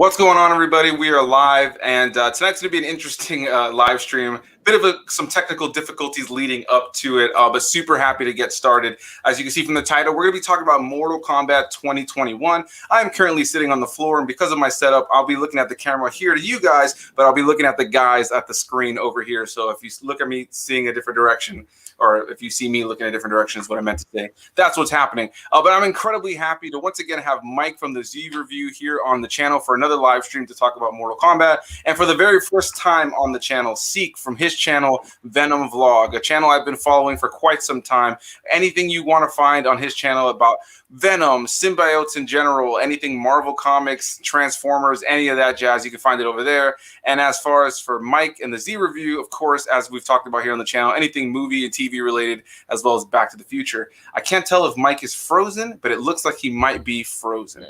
What's going on, everybody? We are live, and tonight's going to be an interesting live stream. Bit of some technical difficulties leading up to it, but super happy to get started. As you can see from the title, we're going to be talking about Mortal Kombat 2021. I am currently sitting on the floor, and because of my setup, I'll be looking at the camera here to you guys, but I'll be looking at the guys at the screen over here. So if you look at me seeing a different direction, or if you see me looking in a different direction is what I meant to say. That's what's happening. But I'm incredibly happy to once again have Mike from the Z Review here on the channel for another live stream to talk about Mortal Kombat. And for the very first time on the channel, Seek from his channel, Venom Vlog, a channel I've been following for quite some time. Anything you want to find on his channel about Venom, symbiotes in general, anything Marvel Comics, Transformers, any of that jazz, you can find it over there. And as far as for Mike and the Z Review, of course, as we've talked about here on the channel, anything movie and TV related, as well as Back to the Future. I can't tell if Mike is frozen, but it looks like he might be frozen.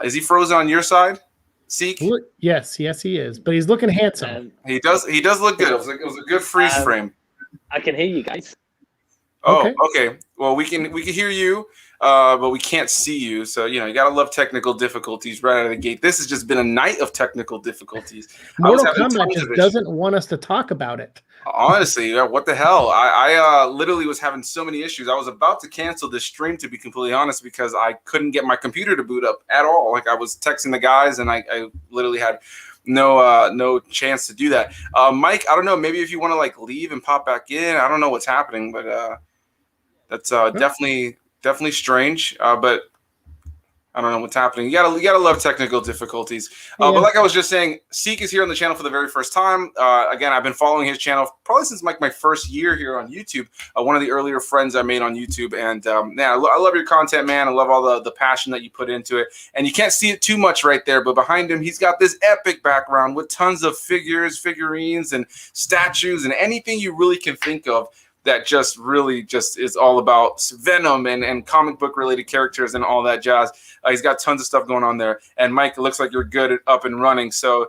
Is he frozen on your side, Seek? Yes, he is. But he's looking handsome. He does look good. It was a good freeze frame. I can hear you guys. Oh, okay. Well, we can hear you, but we can't see you. So you gotta love technical difficulties right out of the gate. This has just been a night of technical difficulties. Mortal Kombat just doesn't want us to talk about it. Honestly, what the hell? I literally was having so many issues. I was about to cancel this stream, to be completely honest, because I couldn't get my computer to boot up at all. Like I was texting the guys, and I literally had no chance to do that. Mike, I don't know. Maybe if you want to leave and pop back in. I don't know what's happening, but that's definitely strange. But I don't know what's happening. You gotta love technical difficulties. But like I was just saying, Seek is here on the channel for the very first time. Again, I've been following his channel probably since my first year here on YouTube. One of the earlier friends I made on YouTube, and I love your content, man. I love all the passion that you put into it. And you can't see it too much right there, but behind him, he's got this epic background with tons of figurines, and statues, and anything you really can think of that just is all about Venom and comic book related characters and all that jazz. He's got tons of stuff going on there. And Mike, it looks like you're good at up and running. So,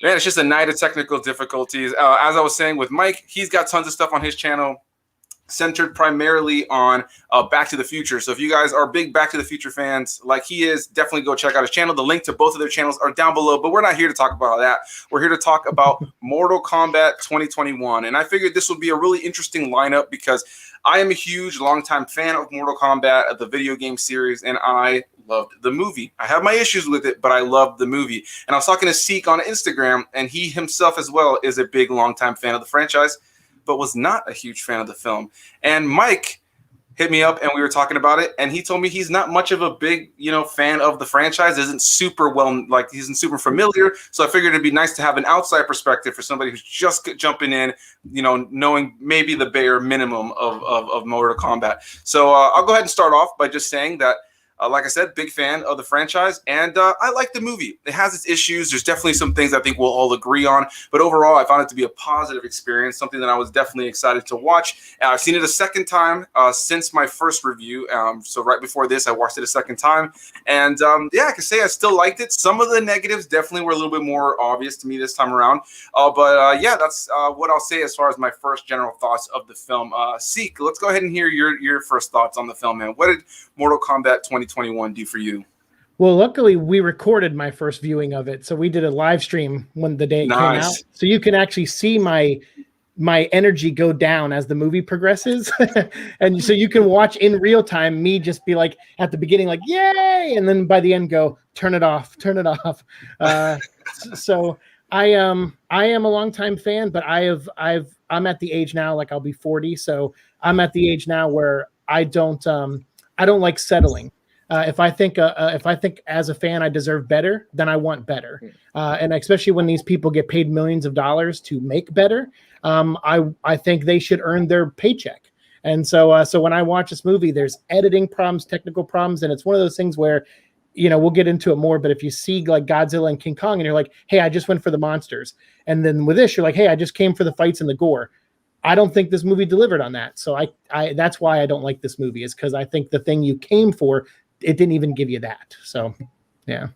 man, it's just a night of technical difficulties. As I was saying with Mike, he's got tons of stuff on his channel centered primarily on Back to the Future. So if you guys are big Back to the Future fans like he is, definitely go check out his channel. The link to both of their channels are down below, but we're not here to talk about that. We're here to talk about Mortal Kombat 2021. And I figured this would be a really interesting lineup because I am a huge, longtime fan of Mortal Kombat, of the video game series, and I loved the movie. I have my issues with it, but I loved the movie. And I was talking to Seek on Instagram, and he himself as well is a big, longtime fan of the franchise, but was not a huge fan of the film. And Mike hit me up and we were talking about it, and he told me he's not much of a big, fan of the franchise, isn't super familiar. So I figured it'd be nice to have an outside perspective for somebody who's just jumping in, knowing maybe the bare minimum of Mortal Kombat. So I'll go ahead and start off by just saying that like I said, big fan of the franchise, and I like the movie. It has its issues. There's definitely some things I think we'll all agree on, but overall, I found it to be a positive experience, something that I was definitely excited to watch. I've seen it a second time since my first review. So right before this, I watched it a second time, and I can say I still liked it. Some of the negatives definitely were a little bit more obvious to me this time around, but that's what I'll say as far as my first general thoughts of the film. Seek, let's go ahead and hear your first thoughts on the film, man. What did Mortal Kombat 2021 do for you? Well, luckily we recorded my first viewing of it, so we did a live stream when the day it came out, so you can actually see my energy go down as the movie progresses. And so you can watch in real time me just be like at the beginning like yay, and then by the end go turn it off. So I am a longtime fan, but I'm at the age now, like I'll be 40, so I'm at the age now where I don't like settling. If I think as a fan I deserve better, then I want better. And especially when these people get paid millions of dollars to make better, I think they should earn their paycheck. And so when I watch this movie, there's editing problems, technical problems, and it's one of those things where, we'll get into it more, but if you see like Godzilla and King Kong and you're like, hey, I just went for the monsters. And then with this, you're like, hey, I just came for the fights and the gore. I don't think this movie delivered on that. So I that's why I don't like this movie, is because I think the thing you came for, it didn't even give you that. So, yeah.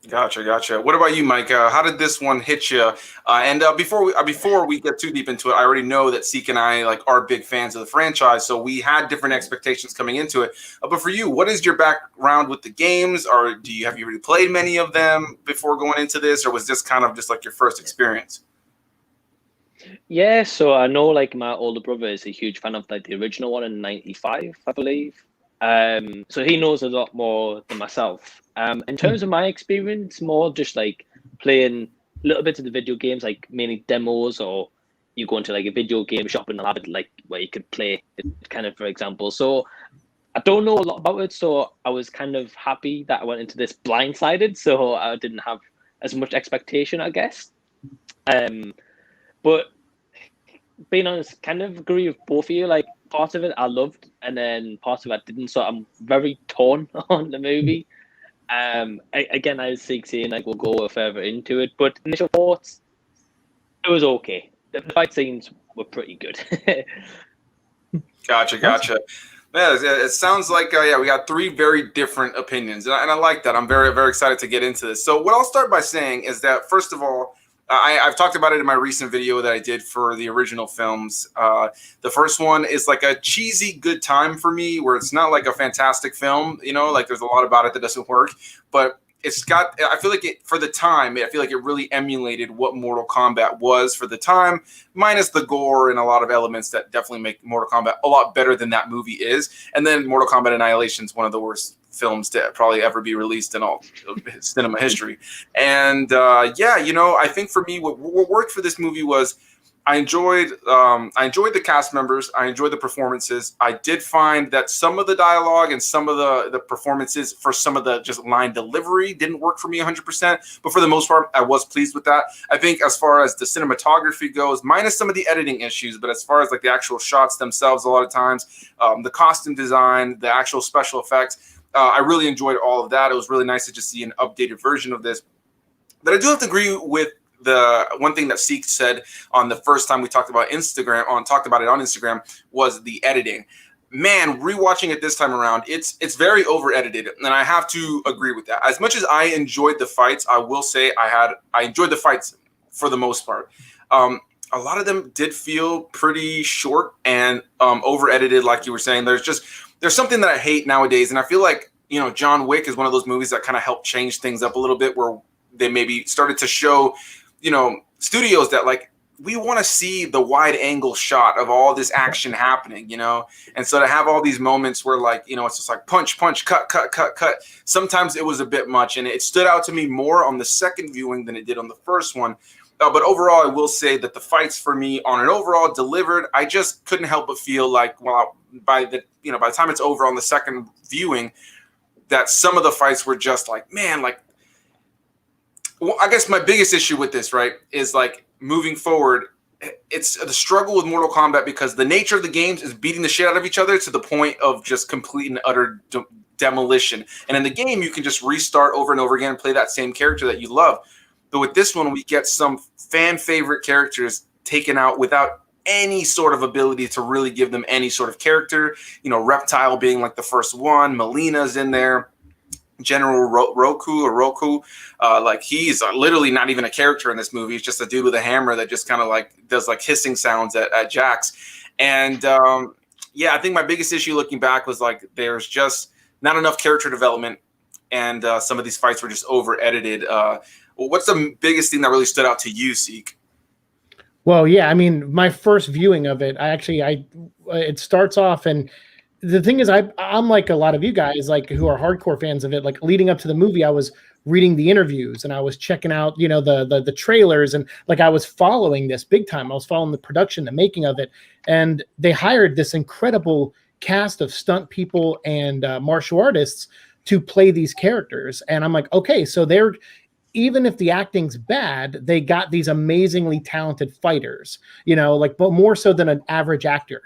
Gotcha. What about you, Mike? How did this one hit you? And before we get too deep into it, I already know that Seek and I like are big fans of the franchise, so we had different expectations coming into it. But for you, what is your background with the games, or have you already played many of them before going into this, or was this kind of just like your first experience? Yeah, so I know like my older brother is a huge fan of like the original one in '95, I believe. So he knows a lot more than myself. In terms of my experience, more just like playing little bits of the video games, like mainly demos, or you go into like a video game shop and they'll have it like where you could play it, kind of, for example. So I don't know a lot about it, so I was kind of happy that I went into this blindsided, so I didn't have as much expectation, I guess. Um, but being honest, kind of agree with both of you. Like part of it I loved, and then part of it I didn't. So I'm very torn on the movie. Again, I was saying like we'll go further into it, but initial thoughts, it was okay. The fight scenes were pretty good. Gotcha. Yeah, it sounds like we got three very different opinions, and I like that. I'm very excited to get into this. So what I'll start by saying is that first of all, I've talked about it in my recent video that I did for the original films. The first one is like a cheesy good time for me, where it's not like a fantastic film, like there's a lot about it that doesn't work, but it's got, I feel like for the time, I feel like it really emulated what Mortal Kombat was for the time, minus the gore and a lot of elements that definitely make Mortal Kombat a lot better than that movie is. And then Mortal Kombat Annihilation is one of the worst films to probably ever be released in all cinema history. And I think for me, what worked for this movie was I enjoyed the cast members. I enjoyed the performances. I did find that some of the dialogue and some of the performances for some of the just line delivery didn't work for me 100%. But for the most part, I was pleased with that. I think as far as the cinematography goes, minus some of the editing issues, but as far as like the actual shots themselves, a lot of times, the costume design, the actual special effects, I really enjoyed all of that. It was really nice to just see an updated version of this. But I do have to agree with the one thing that Seek said on the first time we talked about it on Instagram was the editing. Man, rewatching it this time around, it's very over edited, and I have to agree with that. As much as I enjoyed the fights, I will say I enjoyed the fights for the most part. A lot of them did feel pretty short and over edited, like you were saying. There's something that I hate nowadays, and I feel like John Wick is one of those movies that kind of helped change things up a little bit, where they maybe started to show studios that like we want to see the wide angle shot of all this action happening, and so to have all these moments where like it's just like punch, cut. Sometimes it was a bit much, and it stood out to me more on the second viewing than it did on the first one. But overall, I will say that the fights for me on an overall delivered. I just couldn't help but feel like, well, by the time it's over on the second viewing, that some of the fights were just like, man, like. Well, I guess my biggest issue with this, right, is like moving forward. It's the struggle with Mortal Kombat because the nature of the games is beating the shit out of each other to the point of just complete and utter demolition. And in the game, you can just restart over and over again and play that same character that you love. But with this one, we get some fan favorite characters taken out without any sort of ability to really give them any sort of character. Reptile being like the first one. Melina's in there. General Roku, like he's literally not even a character in this movie. He's just a dude with a hammer that just kind of like does like hissing sounds at Jax. And I think my biggest issue looking back was like there's just not enough character development, and some of these fights were just over edited. What's the biggest thing that really stood out to you, Seek? Well, yeah, I mean, my first viewing of it, it starts off, and the thing is, I'm like a lot of you guys, like who are hardcore fans of it. Like leading up to the movie, I was reading the interviews and I was checking out, the trailers, and like I was following this big time. I was following the production, the making of it, and they hired this incredible cast of stunt people and martial artists to play these characters. And I'm like, okay, so they're, even if the acting's bad, they got these amazingly talented fighters, but more so than an average actor.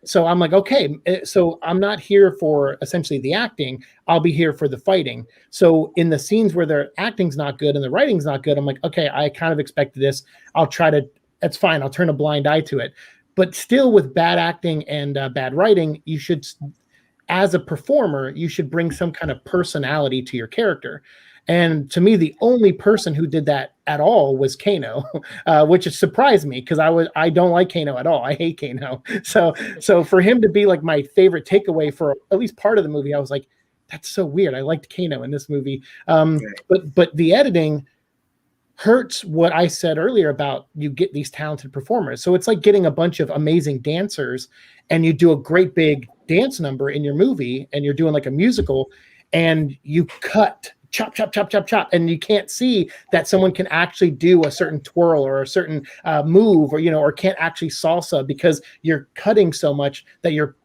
So I'm like, okay, so I'm not here for essentially the acting. I'll be here for the fighting. So in the scenes where their acting's not good and the writing's not good, I'm like, okay, I kind of expected this. That's fine. I'll turn a blind eye to it. But still with bad acting and bad writing, you should, as a performer, you should bring some kind of personality to your character. And to me, the only person who did that at all was Kano, which surprised me because I don't like Kano at all. I hate Kano. So for him to be like my favorite takeaway for at least part of the movie, I was like, that's so weird. I liked Kano in this movie. But the editing hurts what I said earlier about you get these talented performers. So it's like getting a bunch of amazing dancers and you do a great big dance number in your movie and you're doing like a musical and you cut chop, chop, chop, chop, chop. And you can't see that someone can actually do a certain twirl or a certain move or, or can't actually salsa because you're cutting so much that you're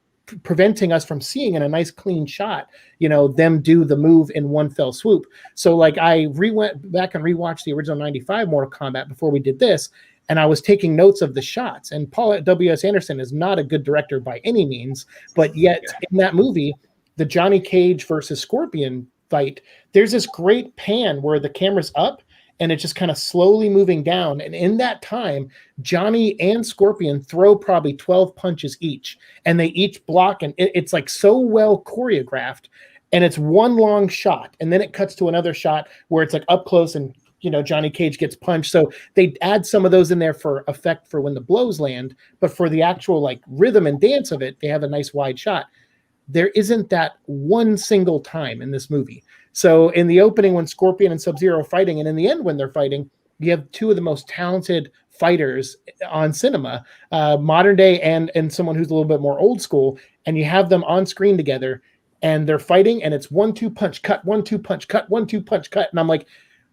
preventing us from seeing in a nice clean shot, them do the move in one fell swoop. So like I went back and rewatched the original 95 Mortal Kombat before we did this, and I was taking notes of the shots. And Paul W.S. Anderson is not a good director by any means, but yet in that movie, the Johnny Cage versus Scorpion fight, there's this great pan where the camera's up and it's just kind of slowly moving down. And in that time, Johnny and Scorpion throw probably 12 punches each, and they each block, and it's like so well choreographed, and it's one long shot. And then it cuts to another shot where it's like up close and, Johnny Cage gets punched. So they add some of those in there for effect for when the blows land, but for the actual like rhythm and dance of it, they have a nice wide shot. There isn't that one single time in this movie. So in the opening, when Scorpion and Sub-Zero are fighting, and in the end when they're fighting, you have two of the most talented fighters on cinema, modern day and someone who's a little bit more old school, and you have them on screen together, and they're fighting, and it's 1-2 punch, cut, 1-2 punch, cut, 1-2 punch, cut. And I'm like,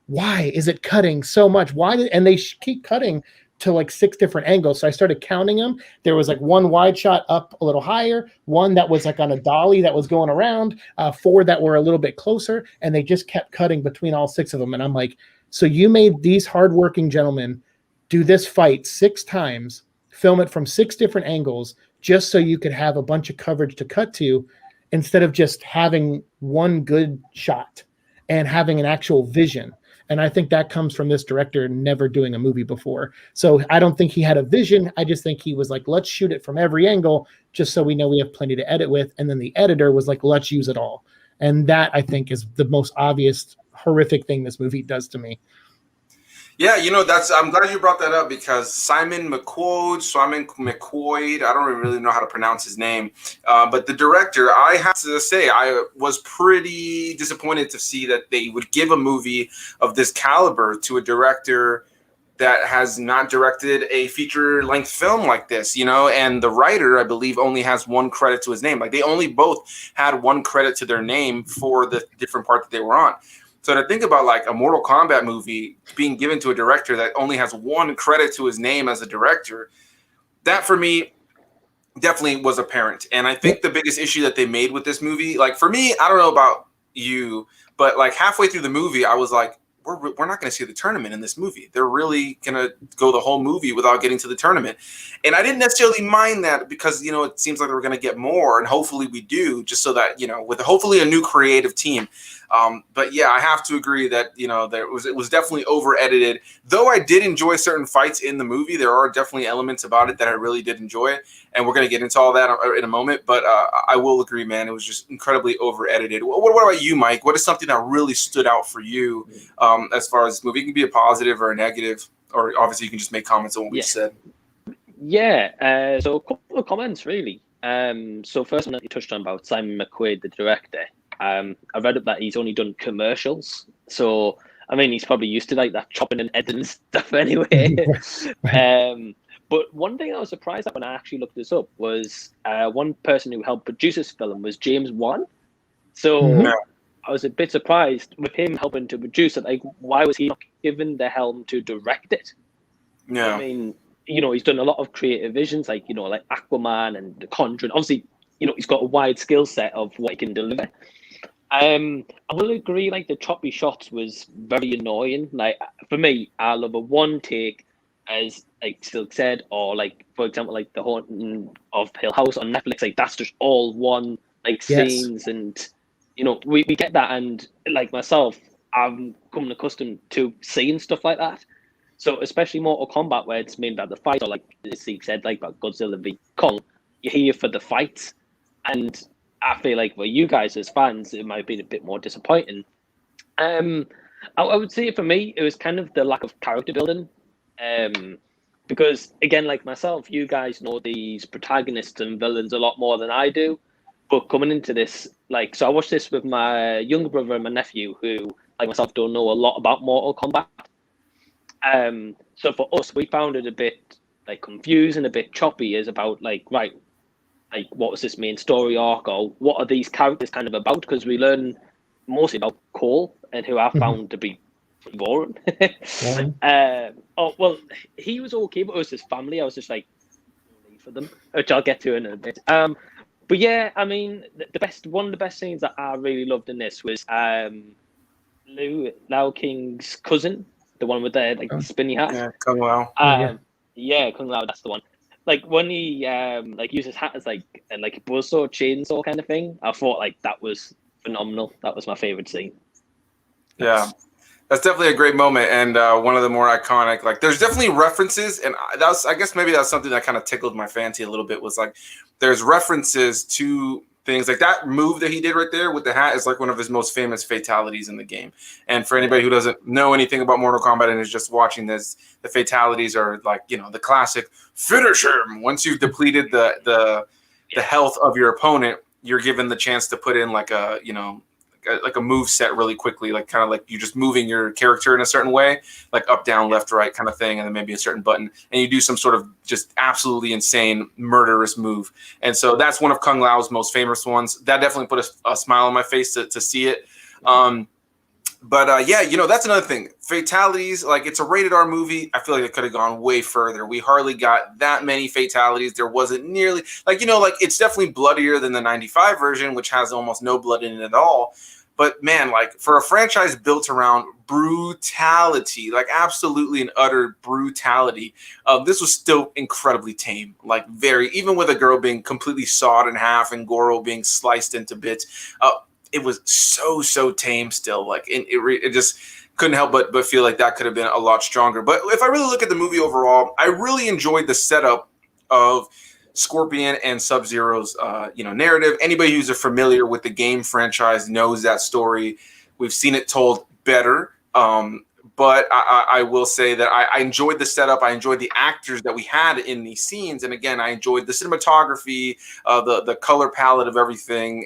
why is it cutting so much? And they keep cutting to like 6 different angles. So I started counting them. There was like one wide shot up a little higher, one that was like on a dolly that was going around, 4 that were a little bit closer, and they just kept cutting between all 6 of them. And I'm like, so you made these hardworking gentlemen do this fight 6 times, film it from 6 different angles, just so you could have a bunch of coverage to cut to, instead of just having one good shot and having an actual vision. And I think that comes from this director never doing a movie before. So I don't think he had a vision. I just think he was like, let's shoot it from every angle, just so we know we have plenty to edit with. And then the editor was like, let's use it all. And that, I think, is the most obvious, horrific thing this movie does to me. Yeah, I'm glad you brought that up, because Simon McQuoid, I don't really know how to pronounce his name, but the director, I have to say, I was pretty disappointed to see that they would give a movie of this caliber to a director that has not directed a feature-length film like this, and the writer, I believe, only has 1 credit to his name. Like, they only both had 1 credit to their name for the different part that they were on. So to think about like a Mortal Kombat movie being given to a director that only has 1 credit to his name as a director, that for me definitely was apparent. And I think the biggest issue that they made with this movie, like for me, I don't know about you, but like halfway through the movie, I was like, we're not going to see the tournament in this movie. They're really going to go the whole movie without getting to the tournament. And I didn't necessarily mind that, because, it seems like we're going to get more, and hopefully we do, just so that, with hopefully a new creative team. But yeah, I have to agree that, it was definitely over edited. Though I did enjoy certain fights in the movie, there are definitely elements about it that I really did enjoy. And we're going to get into all that in a moment. But I will agree, man, it was just incredibly over edited. What about you, Mike? What is something that really stood out for you as far as this movie? It can be a positive or a negative, or obviously you can just make comments on what we said. Yeah, so a couple of comments, really. So first one that you touched on about Simon McQuoid, the director. I read up that he's only done commercials. So, I mean, he's probably used to like that chopping and editing stuff anyway. But one thing I was surprised at when I actually looked this up was one person who helped produce this film was James Wan. So I was a bit surprised with him helping to produce it. Like, why was he not given the helm to direct it? Yeah. I mean, he's done a lot of creative visions, like, like Aquaman and The Conjuring. Obviously, he's got a wide skill set of what he can deliver. I will agree, like, the choppy shots was very annoying. Like, for me, I love a one take, as like Silk said, or like, for example, like The Haunting of Hill House on Netflix. Like, that's just all one, like, scenes. And, we get that. And like myself, I'm coming accustomed to seeing stuff like that. So especially Mortal Kombat, where it's mainly about the fight, or like Zeke said, like about Godzilla v Kong, you're here for the fights. And I feel like for you guys as fans, it might be a bit more disappointing. I would say for me, it was kind of the lack of character building. Because again, like myself, you guys know these protagonists and villains a lot more than I do. But coming into this, like, so I watched this with my younger brother and my nephew, who, like myself, don't know a lot about Mortal Kombat. So for us, we found it a bit like confusing, a bit choppy, is about like, right, like what was this main story arc, or what are these characters kind of about? Because we learn mostly about Cole, and who I found to be pretty boring. Oh well, he was okay, but it was his family. I was just like for them, which I'll get to in a bit. But yeah, I mean, one of the best scenes that I really loved in this was Lao King's cousin, the one with the like spinny hat. Yeah, Kung Lao. Yeah, Kung Lao, that's the one. Like when he like used his hat as like a buzzsaw chainsaw kind of thing, I thought like that was phenomenal. That was my favorite scene. Yeah, that's definitely a great moment, and one of the more iconic. Like, there's definitely references, and I guess maybe that's something that kind of tickled my fancy a little bit. Was like, there's references to things like that move that he did right there with the hat is like one of his most famous fatalities in the game. And for anybody who doesn't know anything about Mortal Kombat and is just watching this, the fatalities are like, you know, the classic finish him. Once you've depleted the health of your opponent, you're given the chance to put in like a, you know, like a move set really quickly, like kind of like you're just moving your character in a certain way, like up, down, left, right kind of thing, and then maybe a certain button, and you do some sort of just absolutely insane murderous move. And so that's one of Kung Lao's most famous ones. That definitely put a smile on my face to see it. But yeah, you know, that's another thing. Fatalities, like, it's a rated R movie. I feel like it could have gone way further. We hardly got that many fatalities. There wasn't nearly, like, you know, like, it's definitely bloodier than the 95 version, which has almost no blood in it at all. But man, like, for a franchise built around brutality, like absolutely and utter brutality, this was still incredibly tame. Like, even with a girl being completely sawed in half and Goro being sliced into bits, it was so tame still. Like, it just couldn't help but feel like that could have been a lot stronger. But if I really look at the movie overall, I really enjoyed the setup of Scorpion and Sub-Zero's narrative. Anybody who's familiar with the game franchise knows that story. We've seen it told better. But I will say that I enjoyed the setup. I enjoyed the actors that we had in these scenes. And again, I enjoyed the cinematography, the color palette of everything,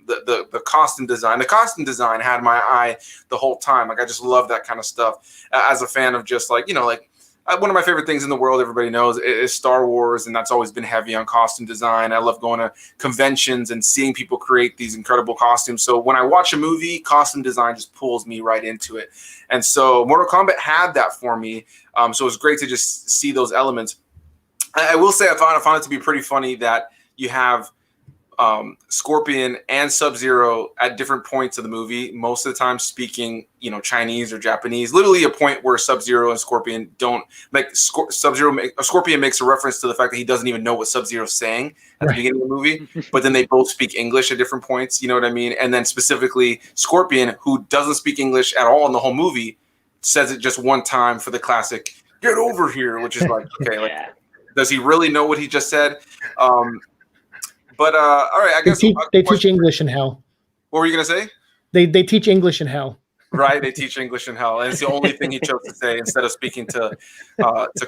the costume design. The costume design had my eye the whole time. Like, I just love that kind of stuff as a fan of just like, you know, like, one of my favorite things in the world, everybody knows, is Star Wars, and that's always been heavy on costume design. I love going to conventions and seeing people create these incredible costumes. So when I watch a movie, costume design just pulls me right into it. And so Mortal Kombat had that for me. So it was great to just see those elements. I will say I found it to be pretty funny that you have Scorpion and Sub-Zero at different points of the movie, most of the time speaking, you know, Chinese or Japanese. Literally a point where Sub-Zero and Scorpion don't make Scorpion makes a reference to the fact that he doesn't even know what Sub-Zero's saying at the beginning of the movie, but then they both speak English at different points, you know what I mean? And then specifically Scorpion, who doesn't speak English at all in the whole movie, says it just one time for the classic "get over here," which is like, okay, like, does he really know what he just said? But all right, I guess they teach English in hell. What were you gonna say? They teach English in hell. Right, they teach English in hell, and it's the only thing he chose to say instead of speaking to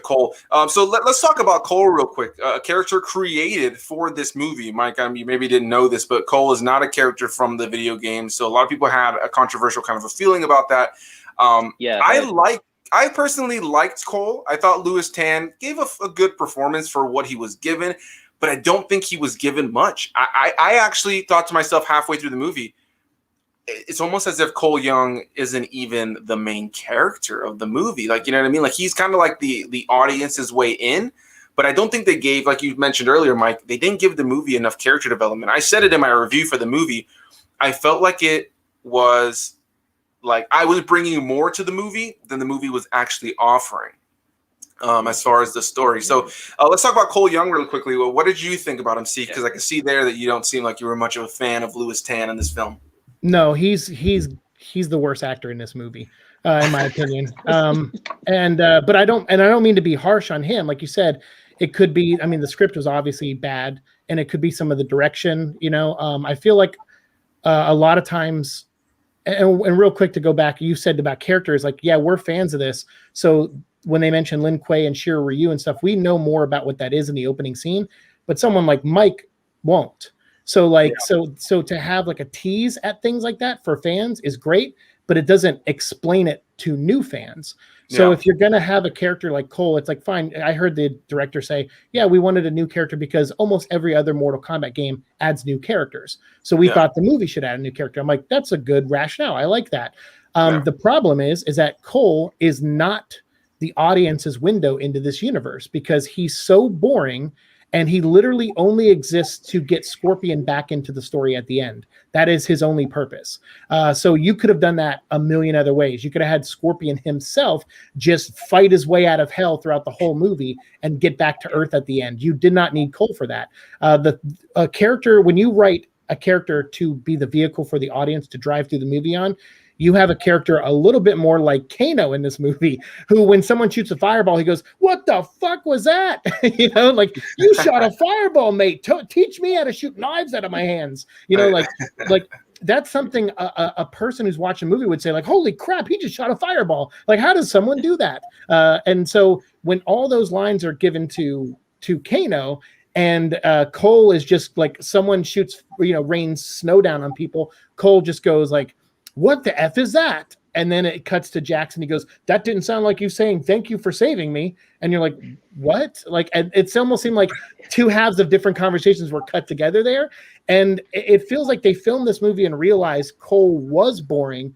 Cole. So let's talk about Cole real quick. A character created for this movie, Mike. You maybe didn't know this, but Cole is not a character from the video game. So a lot of people had a controversial kind of a feeling about that. I personally liked Cole. I thought Louis Tan gave a good performance for what he was given, but I don't think he was given much. I actually thought to myself halfway through the movie, it's almost as if Cole Young isn't even the main character of the movie. Like, you know what I mean? Like, he's kind of like the audience's way in, but I don't think they gave, like you mentioned earlier, Mike, they didn't give the movie enough character development. I said it in my review for the movie. I felt like it was like I was bringing more to the movie than the movie was actually offering. As far as the story. So let's talk about Cole Young really quickly. Well, what did you think about him, Because I can see there that you don't seem like you were much of a fan of Louis Tan in this film. No, he's the worst actor in this movie, in my opinion. But I don't mean to be harsh on him. Like you said, it could be. I mean, the script was obviously bad, and it could be some of the direction. You know, I feel like a lot of times and real quick to go back, you said about characters, like, yeah, we're fans of this. So when they mentioned Lin Kuei and Shiro Ryu and stuff, we know more about what that is in the opening scene, but someone like Mike won't. So like, so to have like a tease at things like that for fans is great, but it doesn't explain it to new fans. So if you're going to have a character like Cole, it's like, fine. I heard the director say, yeah, we wanted a new character because almost every other Mortal Kombat game adds new characters. So we thought the movie should add a new character. I'm like, that's a good rationale. I like that. The problem is that Cole is not the audience's window into this universe because he's so boring and he literally only exists to get Scorpion back into the story at the end. That is his only purpose. So you could have done that a million other ways. You could have had Scorpion himself just fight his way out of hell throughout the whole movie and get back to Earth at the end. You did not need Cole for that. A character, when you write a character to be the vehicle for the audience to drive through the movie on, you have a character a little bit more like Kano in this movie, who when someone shoots a fireball, he goes, "What the fuck was that?" You know, like, you shot a fireball, mate. Teach me how to shoot knives out of my hands. You know, like that's something a person who's watching a movie would say, like, holy crap, he just shot a fireball. Like, how does someone do that? And so when all those lines are given to Kano, and Cole is just like, someone shoots, rains snow down on people, Cole just goes like, "What the F is that?" And then it cuts to Jackson. He goes, "That didn't sound like you saying thank you for saving me." And you're like, what? Like, it almost seemed like two halves of different conversations were cut together there. And it feels like they filmed this movie and realized Cole was boring.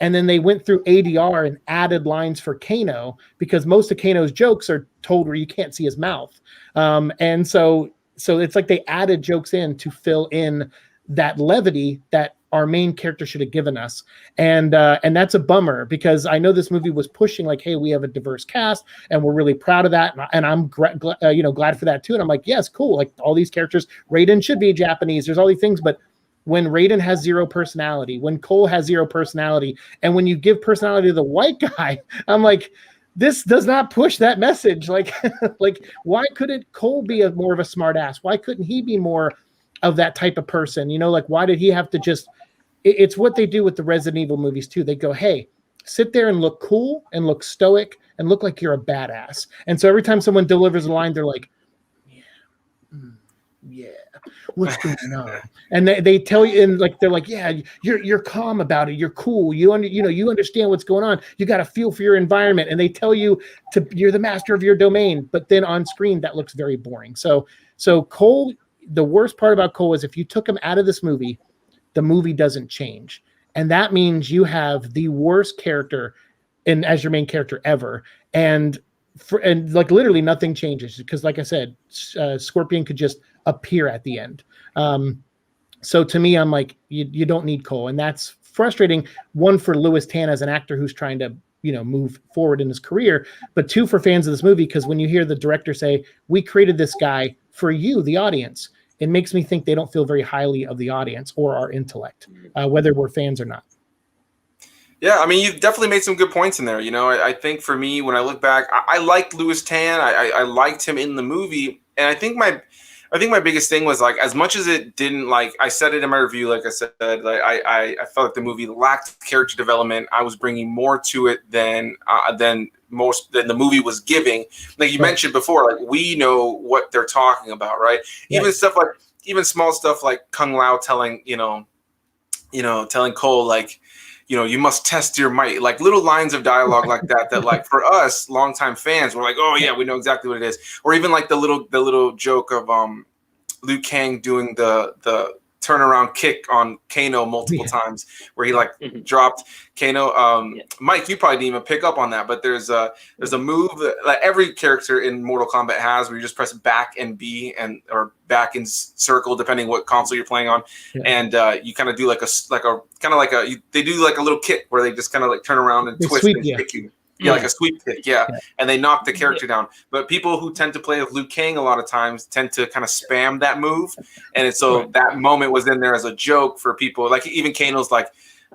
And then they went through ADR and added lines for Kano, because most of Kano's jokes are told where you can't see his mouth. And so it's like they added jokes in to fill in that levity that our main character should have given us. And that's a bummer, because I know this movie was pushing like, hey, we have a diverse cast and we're really proud of that. And I'm glad for that too. And I'm like, yes, cool. Like, all these characters, Raiden should be Japanese. There's all these things, but when Raiden has zero personality, when Cole has zero personality, and when you give personality to the white guy, I'm like, this does not push that message. Like, why couldn't Cole be more of a smart ass? Why couldn't he be more of that type of person? Like, why did he have to just, it's what they do with the Resident Evil movies too. They go, hey, sit there and look cool and look stoic and look like you're a badass. And so every time someone delivers a line, they're like, yeah, what's going on? And they tell you, and like, they're like, yeah, you're calm about it. You're cool. You understand what's going on. You got to feel for your environment. And they tell you you're the master of your domain. But then on screen, that looks very boring. So Cole, the worst part about Cole is if you took him out of this movie, the movie doesn't change. And that means you have the worst character as your main character ever. And like, literally nothing changes, because like I said, Scorpion could just appear at the end. So to me, I'm like, you don't need Cole. And that's frustrating. One, for Louis Tan as an actor who's trying to, move forward in his career, but two, for fans of this movie, because when you hear the director say, we created this guy for you, the audience, it makes me think they don't feel very highly of the audience or our intellect, whether we're fans or not. Yeah, I mean, you've definitely made some good points in there. I think for me, when I look back, I liked Louis Tan. I liked him in the movie. And I think my biggest thing was, like, as much as it didn't, like, I said it in my review, like I said, like, I felt like the movie lacked character development. I was bringing more to it than the movie was giving. Like you mentioned before, like, we know what they're talking about, right? Yes. Even small stuff like Kung Lao telling Cole, like, you must test your might, like little lines of dialogue like that like, for us longtime fans, we're like, oh yeah, we know exactly what it is. Or even like the little joke of Liu Kang doing the turnaround kick on Kano multiple times, where he dropped Kano. Mike, you probably didn't even pick up on that, but there's a move that, like, every character in Mortal Kombat has, where you just press back and B or back and circle, depending what console you're playing on, and you kind of do they do like a little kick where they just kind of like turn around and twist and kick you. Yeah, like a sweep kick, and they knock the character down. But people who tend to play with Liu Kang a lot of times tend to kind of spam that move, and so that moment was in there as a joke for people. Like, even Kano's like,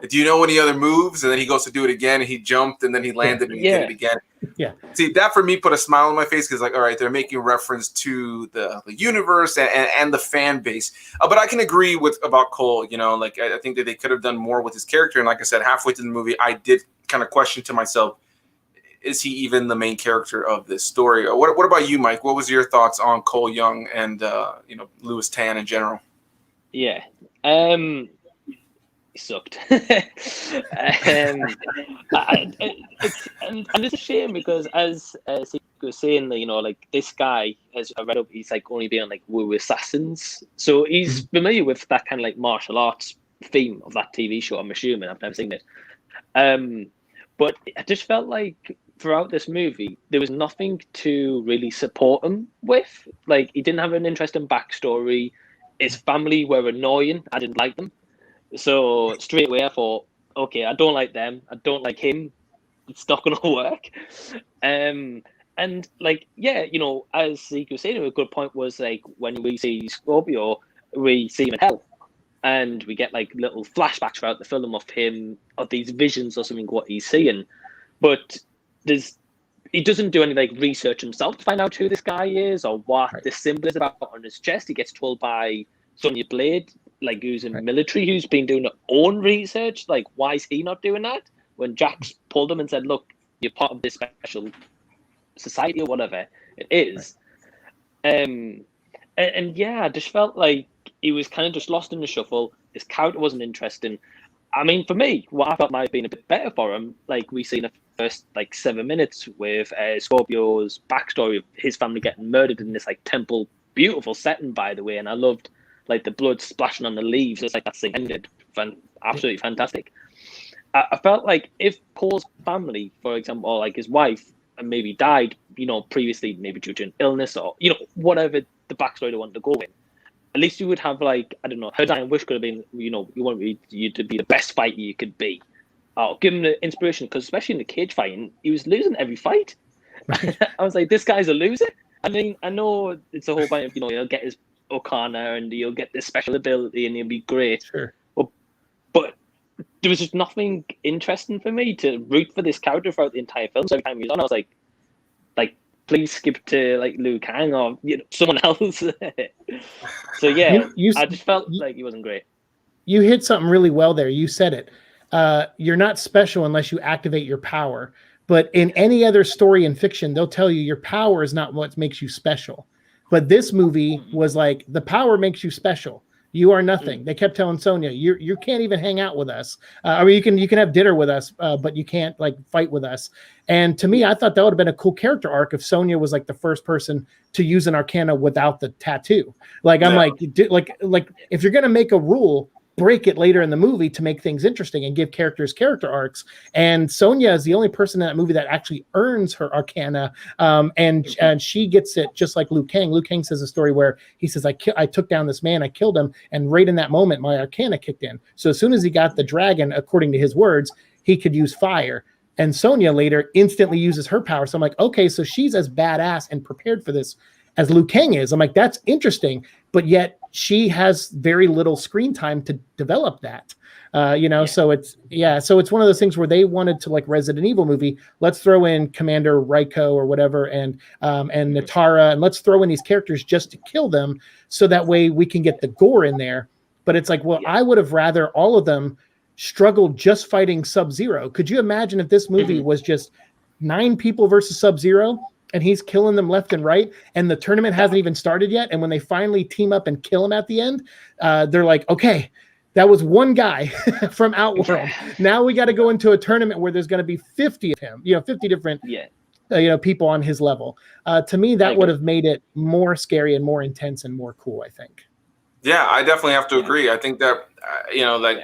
do you know any other moves? And then he goes to do it again, and he jumped, and then he landed, and he did it again. Yeah. See, that for me put a smile on my face because, like, all right, they're making reference to the universe and the fan base. But I can agree about Cole. You know, like I think that they could have done more with his character. And like I said, halfway through the movie, I did kind of question to myself, is he even the main character of this story? What about you, Mike? What was your thoughts on Cole Young and Louis Tan in general? Yeah. He sucked. and it's a shame because as Seiko was saying, like this guy, as I read up, he's like only been on like Wu Assassins, so he's familiar with that kind of like martial arts theme of that TV show. I'm assuming I've never seen it, but I just felt like throughout this movie there was nothing to really support him with. Like he didn't have an interesting backstory. His family were annoying. I didn't like them. So straight away I thought, okay, I don't like them. I don't like him. It's not going to work. And like, yeah, as Zeke was saying, a good point was like when we see Scorpio, we see him in hell. And we get like little flashbacks throughout the film of him, of these visions or something, what he's seeing. But he doesn't do any like research himself to find out who this guy is or what the symbol is about on his chest. He gets told by Sonya Blade, like who's in the military, who's been doing her own research. Like, why is he not doing that? When Jax pulled him and said, look, you're part of this special society or whatever it is. And yeah, I just felt like he was kind of just lost in the shuffle. His character wasn't interesting. I mean, for me, what I felt might have been a bit better for him, like we see in the first like 7 minutes with Scorpio's backstory of his family getting murdered in this like temple, beautiful setting, by the way. And I loved like the blood splashing on the leaves. It's like that thing ended. Absolutely fantastic. I felt like if Cole's family, for example, or like his wife, maybe died, previously, maybe due to an illness or, whatever the backstory they wanted to go in, at least you would have like, I don't know, her dying wish could have been, you want you to be the best fighter you could be. Give him the inspiration, because especially in the cage fighting, he was losing every fight. I was like, this guy's a loser. I mean, I know it's a whole point of, he'll get his Okana and he'll get this special ability and he'll be great. Sure. But there was just nothing interesting for me to root for this character throughout the entire film. So every time he was on, I was like, please skip to like Liu Kang or someone else. So yeah, I just felt like he wasn't great. You hit something really well there. You said it. You're not special unless you activate your power. But in any other story in fiction, they'll tell you your power is not what makes you special. But this movie was like, the power makes you special. You are nothing. They kept telling Sonya, you can't even hang out with us. I mean, you can have dinner with us, but you can't like fight with us. And to me, I thought that would have been a cool character arc if Sonya was like the first person to use an arcana without the tattoo. Like I'm like if you're gonna make a rule, break it later in the movie to make things interesting and give characters character arcs. And Sonya is the only person in that movie that actually earns her arcana. And she gets it just like Liu Kang. Liu Kang says a story where he says, I took down this man, I killed him. And right in that moment, my arcana kicked in. So as soon as he got the dragon, according to his words, he could use fire. And Sonya later instantly uses her power. So I'm like, okay, so she's as badass and prepared for this as Liu Kang is. I'm like, that's interesting. But yet she has very little screen time to develop that. So it's one of those things where they wanted to, like Resident Evil movie, let's throw in Commander Raiko or whatever and Natara, and let's throw in these characters just to kill them so that way we can get the gore in there. But it's like, well, I would have rather all of them struggled just fighting Sub-Zero. Could you imagine if this movie was just 9 people versus Sub-Zero and he's killing them left and right, and the tournament hasn't even started yet, and when they finally team up and kill him at the end, they're like, okay, that was one guy from Outworld. Now we got to go into a tournament where there's going to be 50 of him, 50 different people on his level. To me, that would have made it more scary and more intense and more cool, I think. Yeah, I definitely have to agree. I think that,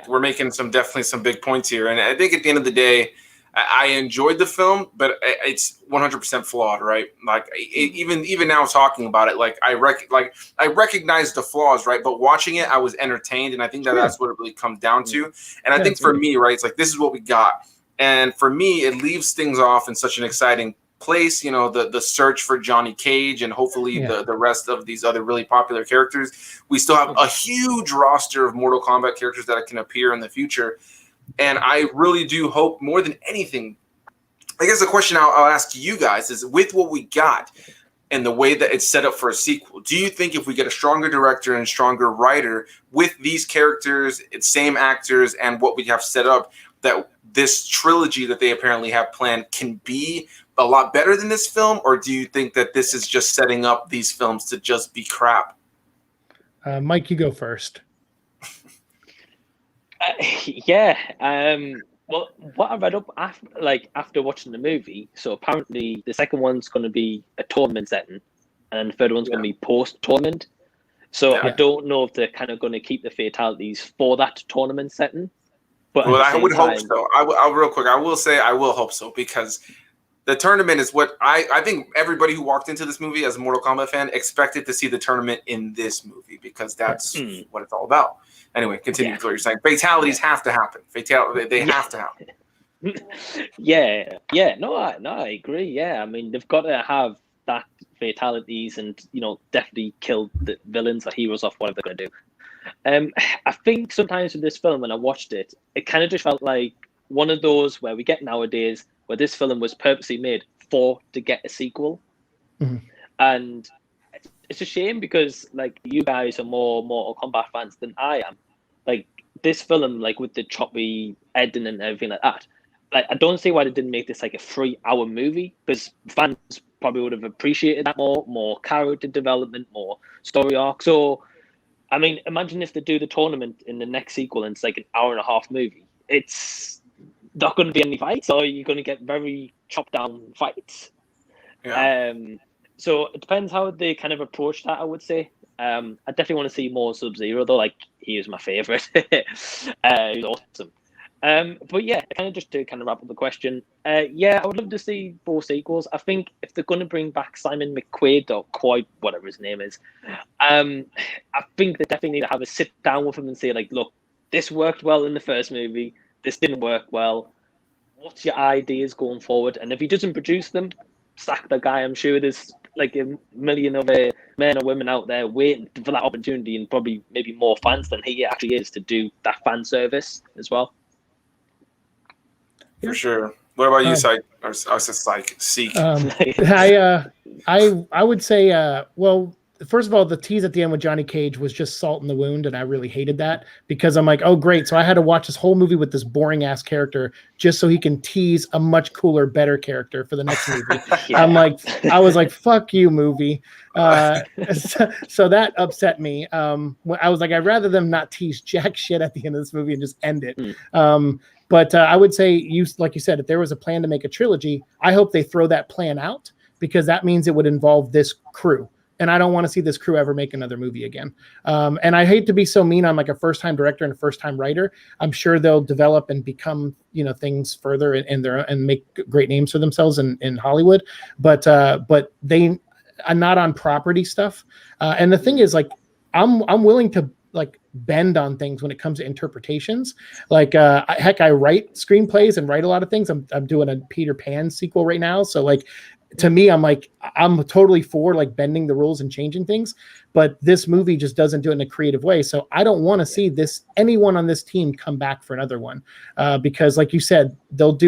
we're making definitely some big points here. And I think at the end of the day, I enjoyed the film, but it's 100% flawed, right? Like even now talking about it, like I recognize the flaws, right? But watching it, I was entertained, and I think that's what it really comes down to. And I think for me, right, it's like this is what we got, and for me, it leaves things off in such an exciting place. The search for Johnny Cage and hopefully the rest of these other really popular characters. We still have a huge roster of Mortal Kombat characters that can appear in the future. And I really do hope more than anything. I guess the question I'll ask you guys is, with what we got and the way that it's set up for a sequel, do you think if we get a stronger director and stronger writer with these characters, same actors, and what we have set up, that this trilogy that they apparently have planned can be a lot better than this film? Or do you think that this is just setting up these films to just be crap? Mike, you go first. Yeah. Well, what I read up after watching the movie, so apparently the second one's going to be a tournament setting, and then the third one's going to be post-tournament. So I don't know if they're kind of going to keep the fatalities for that tournament setting. But well, I would hope so. I'll real quick. I will say I will hope so, because the tournament is what I think everybody who walked into this movie as a Mortal Kombat fan expected to see the tournament in this movie, because that's what it's all about. Anyway, continue with what you're saying. Fatalities have to happen. They have to happen. Yeah. No, I agree. Yeah, I mean, they've got to have that fatalities and, definitely kill the villains or heroes off, whatever they're going to do. I think sometimes with this film, when I watched it, it kind of just felt like one of those where we get nowadays, where this film was purposely made to get a sequel. Mm-hmm. And it's a shame, because like you guys are more Mortal Kombat fans than I am. Like this film, like with the choppy editing and everything like that, like I don't see why they didn't make this like a 3-hour movie, because fans probably would have appreciated that more character development, more story arc. So I mean, imagine if they do the tournament in the next sequel and it's like an 1.5-hour movie. It's not going to be any fights, or you're going to get very chopped down fights. Yeah. So it depends how they kind of approach that, I would say. I definitely want to see more Sub-Zero, though. Like, he is my favorite. He's awesome. But yeah, kind of just to kind of wrap up the question. Yeah, I would love to see 4 sequels. I think if they're going to bring back Simon McQuaid, or Quaid, whatever his name is, I think they definitely need to have a sit down with him and say, like, look, this worked well in the first movie. This didn't work well. What's your ideas going forward? And if he doesn't produce them, sack the guy. I'm sure there's like a million other men or women out there waiting for that opportunity, and probably maybe more fans than he actually is, to do that fan service as well. For sure. What about you, Psych? I said Psych. Seek. I would say, well, first of all, the tease at the end with Johnny Cage was just salt in the wound, and I really hated that, because I'm like, oh, great. So I had to watch this whole movie with this boring ass character just so he can tease a much cooler, better character for the next movie. I was like, fuck you, movie. So that upset me. I was like, I'd rather them not tease jack shit at the end of this movie and just end it. But I would say, like you said, if there was a plan to make a trilogy, I hope they throw that plan out, because that means it would involve this crew. And I don't want to see this crew ever make another movie again. And I hate to be so mean on like a first-time director and a first-time writer. I'm sure they'll develop and become, things further and make great names for themselves in Hollywood. But they are not on property stuff. And the thing is, like, I'm willing to like bend on things when it comes to interpretations. Like, heck, I write screenplays and write a lot of things. I'm doing a Peter Pan sequel right now. So like, to me, I'm totally for like bending the rules and changing things, but this movie just doesn't do it in a creative way. So I don't want to see anyone on this team come back for another one, because like you said, they'll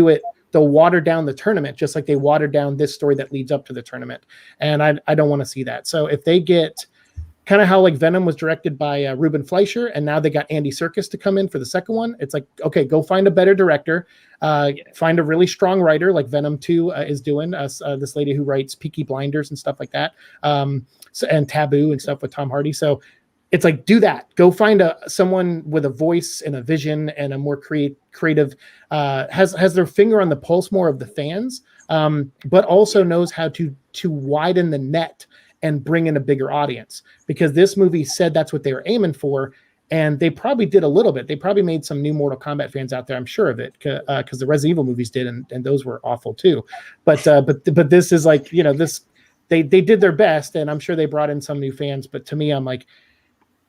water down the tournament, just like they watered down this story that leads up to the tournament. And I don't want to see that. So if they get kind of how like Venom was directed by Ruben Fleischer, and now they got Andy Serkis to come in for the second one. It's like, okay, go find a better director, find a really strong writer like Venom 2 is doing. This lady who writes Peaky Blinders and stuff like that, and Taboo and stuff with Tom Hardy. So it's like, do that. Go find someone with a voice and a vision and a more creative, has their finger on the pulse more of the fans, but also knows how to widen the net and bring in a bigger audience, because this movie said that's what they were aiming for. And they probably did a little bit. They probably made some new Mortal Kombat fans out there, I'm sure of it, because the Resident Evil movies did, and those were awful too. But this is like, they did their best, and I'm sure they brought in some new fans. But to me, I'm like,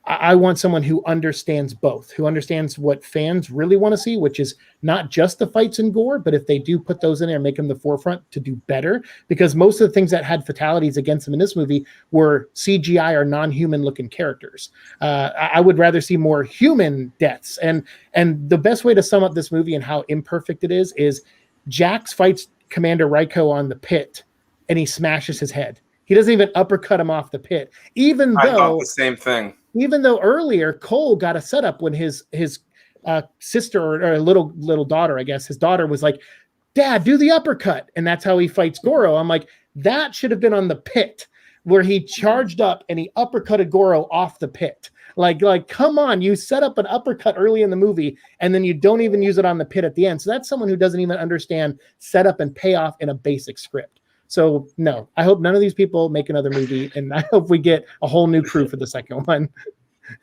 I want someone who understands both, who understands what fans really want to see, which is not just the fights and gore, but if they do put those in there and make them the forefront, to do better. Because most of the things that had fatalities against them in this movie were CGI or non-human looking characters. I would rather see more human deaths. And the best way to sum up this movie and how imperfect it is Jax fights Commander Raiko on the pit and he smashes his head. He doesn't even uppercut him off the pit, even though I thought the same thing. Even though earlier Cole got a setup when his sister or little daughter, I guess his daughter was like, "Dad, do the uppercut," and that's how he fights Goro. I'm like, that should have been on the pit where he charged up and he uppercutted Goro off the pit. Like, come on, you set up an uppercut early in the movie and then you don't even use it on the pit at the end. So that's someone who doesn't even understand setup and payoff in a basic script. So no, I hope none of these people make another movie, and I hope we get a whole new crew for the second one.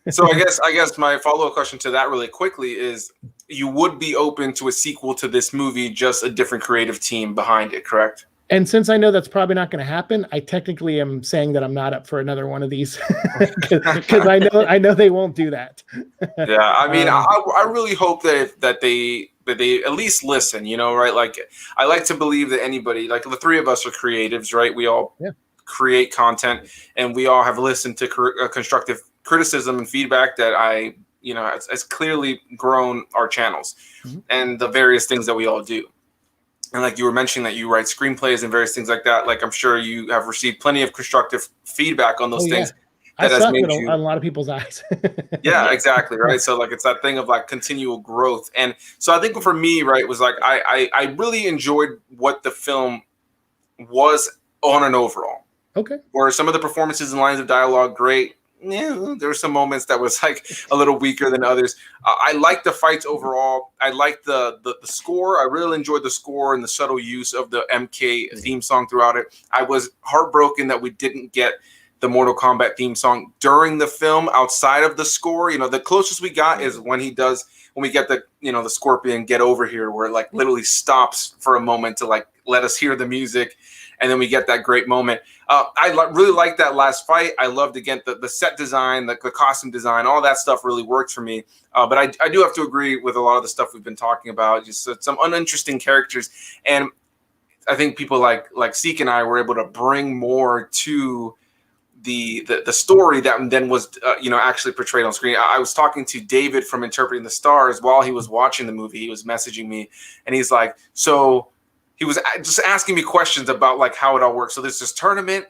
So I guess my follow-up question to that really quickly is, you would be open to a sequel to this movie, just a different creative team behind it, correct? And since I know that's probably not going to happen, I technically am saying that I'm not up for another one of these because I know they won't do that. Yeah, I mean, I really hope that they at least listen, right? Like, I like to believe that anybody, like the three of us are creatives, right? We all create content, and we all have listened to constructive criticism and feedback that has clearly grown our channels and the various things that we all do. And like you were mentioning that you write screenplays and various things like that, like I'm sure you have received plenty of constructive feedback on those things. That has made you on a lot of people's eyes. Yeah, exactly. Right. So like, it's that thing of like continual growth. And so I think for me, right, was like, I really enjoyed what the film was on an overall. Okay. Where some of the performances and lines of dialogue, great. Yeah, there were some moments that was like a little weaker than others. I liked the fights overall. I liked the score. I really enjoyed the score and the subtle use of the MK theme song throughout it. I was heartbroken that we didn't get the Mortal Kombat theme song during the film outside of the score. The closest we got is when we get the Scorpion Get Over Here, where it like literally stops for a moment to like let us hear the music. And then we get that great moment. Really liked that last fight. I loved, again, the set design, the costume design, all that stuff really worked for me. But I do have to agree with a lot of the stuff we've been talking about, just some uninteresting characters. And I think people like Seek and I were able to bring more to the story that then was actually portrayed on screen. I was talking to David from Interpreting the Stars while he was watching the movie. He was messaging me, and he's like, so he was just asking me questions about like how it all works. So there's this tournament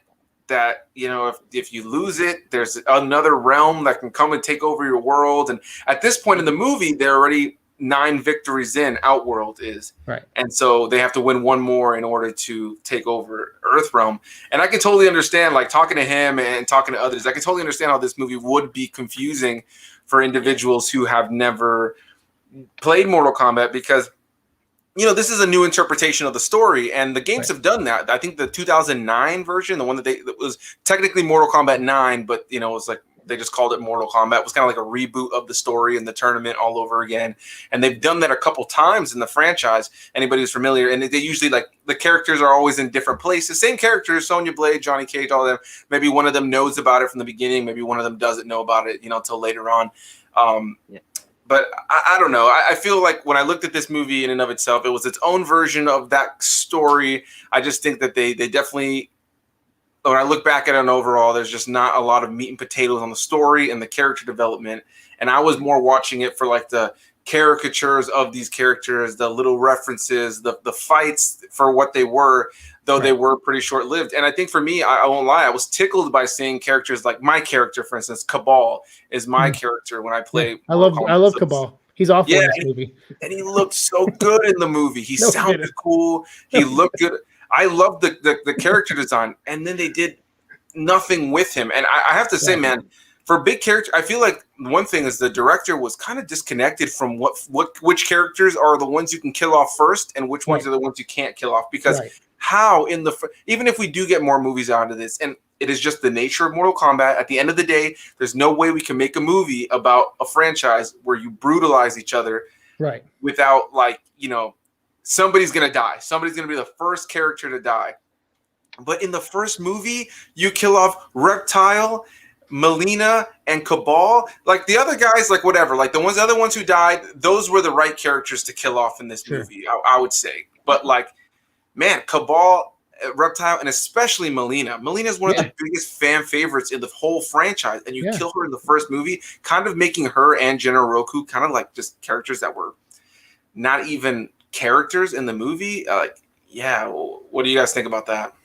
that, if you lose it, there's another realm that can come and take over your world. And at this point in the movie, they're already 9 victories in. Outworld is right, and so they have to win one more in order to take over Earthrealm. And I can totally understand, like talking to him and talking to others, I can totally understand how this movie would be confusing for individuals who have never played Mortal Kombat, because this is a new interpretation of the story, and the games have done that. I think the 2009 version, the one that was technically Mortal Kombat 9, but it was like they just called it Mortal Kombat. It was kind of like a reboot of the story and the tournament all over again. And they've done that a couple times in the franchise. Anybody who's familiar, and they usually, like, the characters are always in different places. Same characters, Sonya Blade, Johnny Cage, all of them. Maybe one of them knows about it from the beginning. Maybe one of them doesn't know about it, until later on. But I don't know. I feel like when I looked at this movie in and of itself, it was its own version of that story. I just think that they definitely, when I look back at it overall, there's just not a lot of meat and potatoes on the story and the character development. And I was more watching it for like the caricatures of these characters, the little references, the fights for what they were, though they were pretty short-lived. And I think for me, I won't lie, I was tickled by seeing characters like my character, for instance. Cabal is my character when I play. I love Cabal. He's awful in this movie. And he looked so good in the movie. He sounded cool. He looked good. I love the character design. And then they did nothing with him. And I have to say, man, for a big character, I feel like one thing is the director was kind of disconnected from which characters are the ones you can kill off first and which ones are the ones you can't kill off. Because how even if we do get more movies out of this, and it is just the nature of Mortal Kombat, at the end of the day, there's no way we can make a movie about a franchise where you brutalize each other without, like, somebody's going to die. Somebody's going to be the first character to die. But in the first movie, you kill off Reptile, Melina and Cabal, like the other guys, like whatever, like the other ones who died, those were the right characters to kill off in this movie, I would say. But like, man, Cabal, Reptile, and especially Melina. Melina is one of the biggest fan favorites in the whole franchise, and you kill her in the first movie, kind of making her and General Roku kind of like just characters that were not even characters in the movie. What do you guys think about that?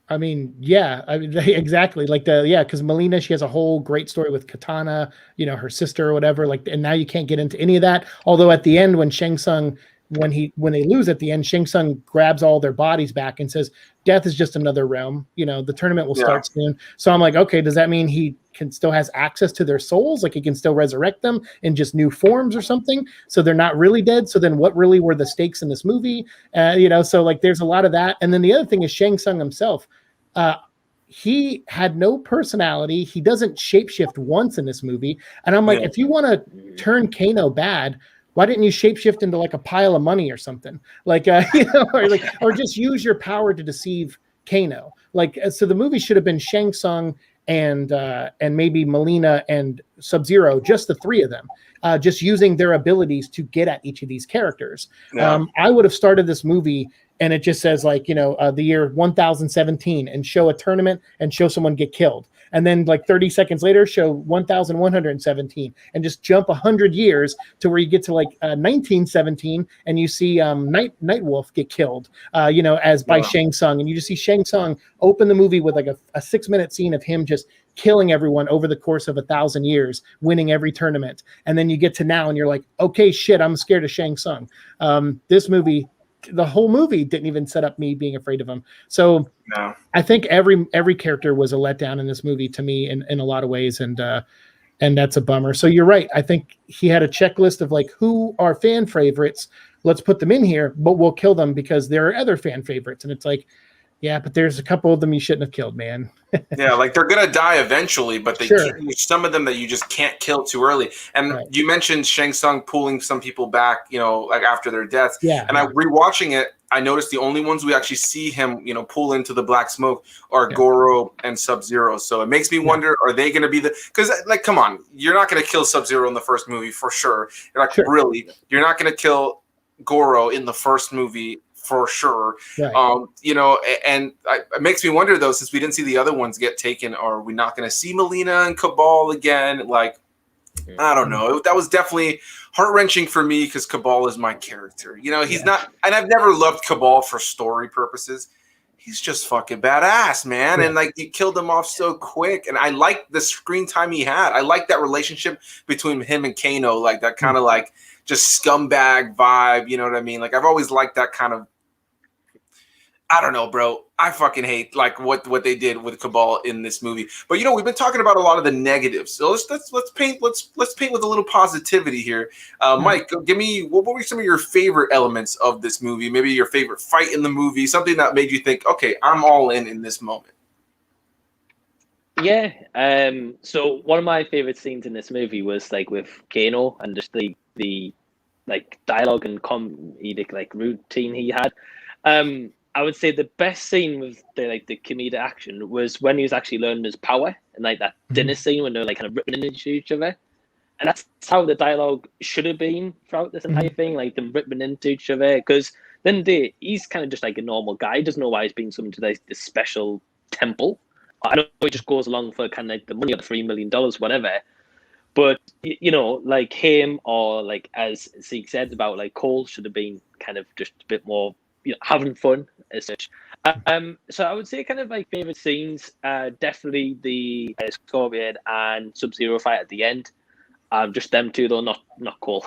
I mean, exactly. Like because Melina, she has a whole great story with Katana, her sister or whatever. Like, and now you can't get into any of that. Although at the end, when Shang Tsung, when they lose at the end, Shang Tsung grabs all their bodies back and says, "Death is just another realm. The tournament will start soon." So I'm like, okay, does that mean he still has access to their souls? Like he can still resurrect them in just new forms or something? So they're not really dead. So then what really were the stakes in this movie? So like there's a lot of that. And then the other thing is Shang Tsung himself. He had no personality. He doesn't shapeshift once in this movie. And I'm like, if you want to turn Kano bad, why didn't you shapeshift into like a pile of money or something? Like, or just use your power to deceive Kano. Like, so the movie should have been Shang Tsung and maybe Melina and Sub-Zero, just the three of them, just using their abilities to get at each of these characters. I would have started this movie and it just says like, the year 1017 and show a tournament and show someone get killed. And then like 30 seconds later, show 1117 and just jump 100 years to where you get to like 1917 and you see Nightwolf get killed, as by Shang Tsung. And you just see Shang Tsung open the movie with like a 6-minute scene of him just killing everyone over the course of 1,000 years, winning every tournament. And then you get to now and you're like, okay, shit, I'm scared of Shang Tsung. This movie, the whole movie didn't even set up me being afraid of him. So I think every character was a letdown in this movie to me in a lot of ways. And that's a bummer. So you're right. I think he had a checklist of like, who are fan favorites? Let's put them in here, but we'll kill them because there are other fan favorites. And it's like, yeah, but there's a couple of them you shouldn't have killed, man. Like they're gonna die eventually, but some of them that you just can't kill too early. And you mentioned Shang Tsung pulling some people back, like after their deaths. And I rewatching it, I noticed the only ones we actually see him, pull into the black smoke are Goro and Sub-Zero. So it makes me wonder, are they going to be because like, come on, you're not going to kill Sub-Zero in the first movie for sure. You're not really, you're not going to kill Goro in the first movie for sure. And it makes me wonder though, since we didn't see the other ones get taken, are we not going to see Melina and Cabal again? Like, I don't know. That was definitely heart-wrenching for me because Cabal is my character. He's not, and I've never loved Cabal for story purposes. He's just fucking badass, man. And like, you killed him off so quick. And I like the screen time he had. I like that relationship between him and Kano, like that kind of like just scumbag vibe. You know what I mean? Like, I've always liked that kind of, I don't know, bro. I fucking hate like what they did with Cabal in this movie. But we've been talking about a lot of the negatives. So let's paint with a little positivity here. Mike, give me what were some of your favorite elements of this movie? Maybe your favorite fight in the movie, something that made you think, okay, I'm all in this moment. Yeah. So one of my favorite scenes in this movie was like with Kano and just the like dialogue and comedic like routine he had. I would say the best scene with the comedic action was when he was actually learning his power and like that dinner scene when they're like kind of ripping into each other. And that's how the dialogue should have been throughout this entire thing, like them ripping into each other. Because then he's kind of just like a normal guy. He doesn't know why he's being summoned to this special temple. I know he just goes along for kind of like the money, or the $3 million, whatever. But, like him or like, as Zeke said about like Cole should have been kind of just a bit more, having fun as such. So I would say kind of like favorite scenes, definitely the Scorpion and Sub-Zero fight at the end. Just them two though, not Cole.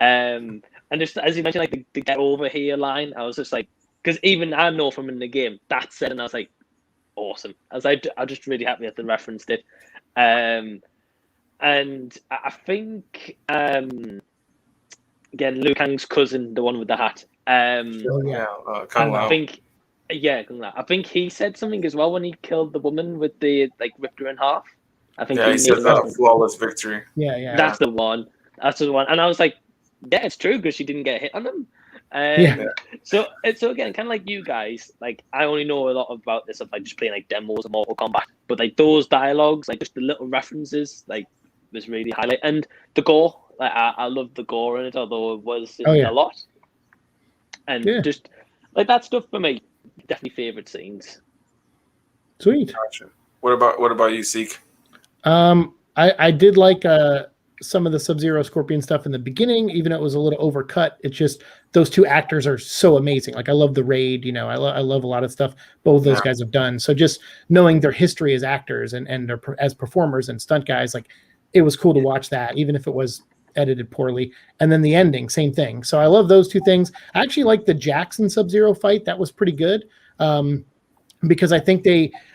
And just as you mentioned, like the get over here line, I was just like, because even I know from in the game that said, and I was like, awesome. I was just really happy that they referenced it. And I think again, Liu Kang's cousin, the one with the hat. I think he said something as well when he killed the woman with the like ripped her in half. I think he said flawless victory. That's the one. And I was like, yeah, it's true because she didn't get hit on him. Yeah. So again, kind of like you guys, like I only know a lot about this of like just playing like demos of Mortal Kombat, but like those dialogues, like just the little references, like was really highlight. And the gore, like I love the gore in it, although it wasn't a lot. And just like that stuff for me, definitely favorite scenes. Sweet. Gotcha. What about you, Seek? I did like some of the Sub-Zero Scorpion stuff in the beginning, even though it was a little overcut. It's just those two actors are so amazing. Like I love the Raid, you know, I love a lot of stuff both of those guys have done. So just knowing their history as actors and their as performers and stunt guys, like it was cool to watch that, even if it was edited poorly. And then the ending, same thing. So I love those two things. I actually like the Jackson Sub-Zero fight. That was pretty good. Because I think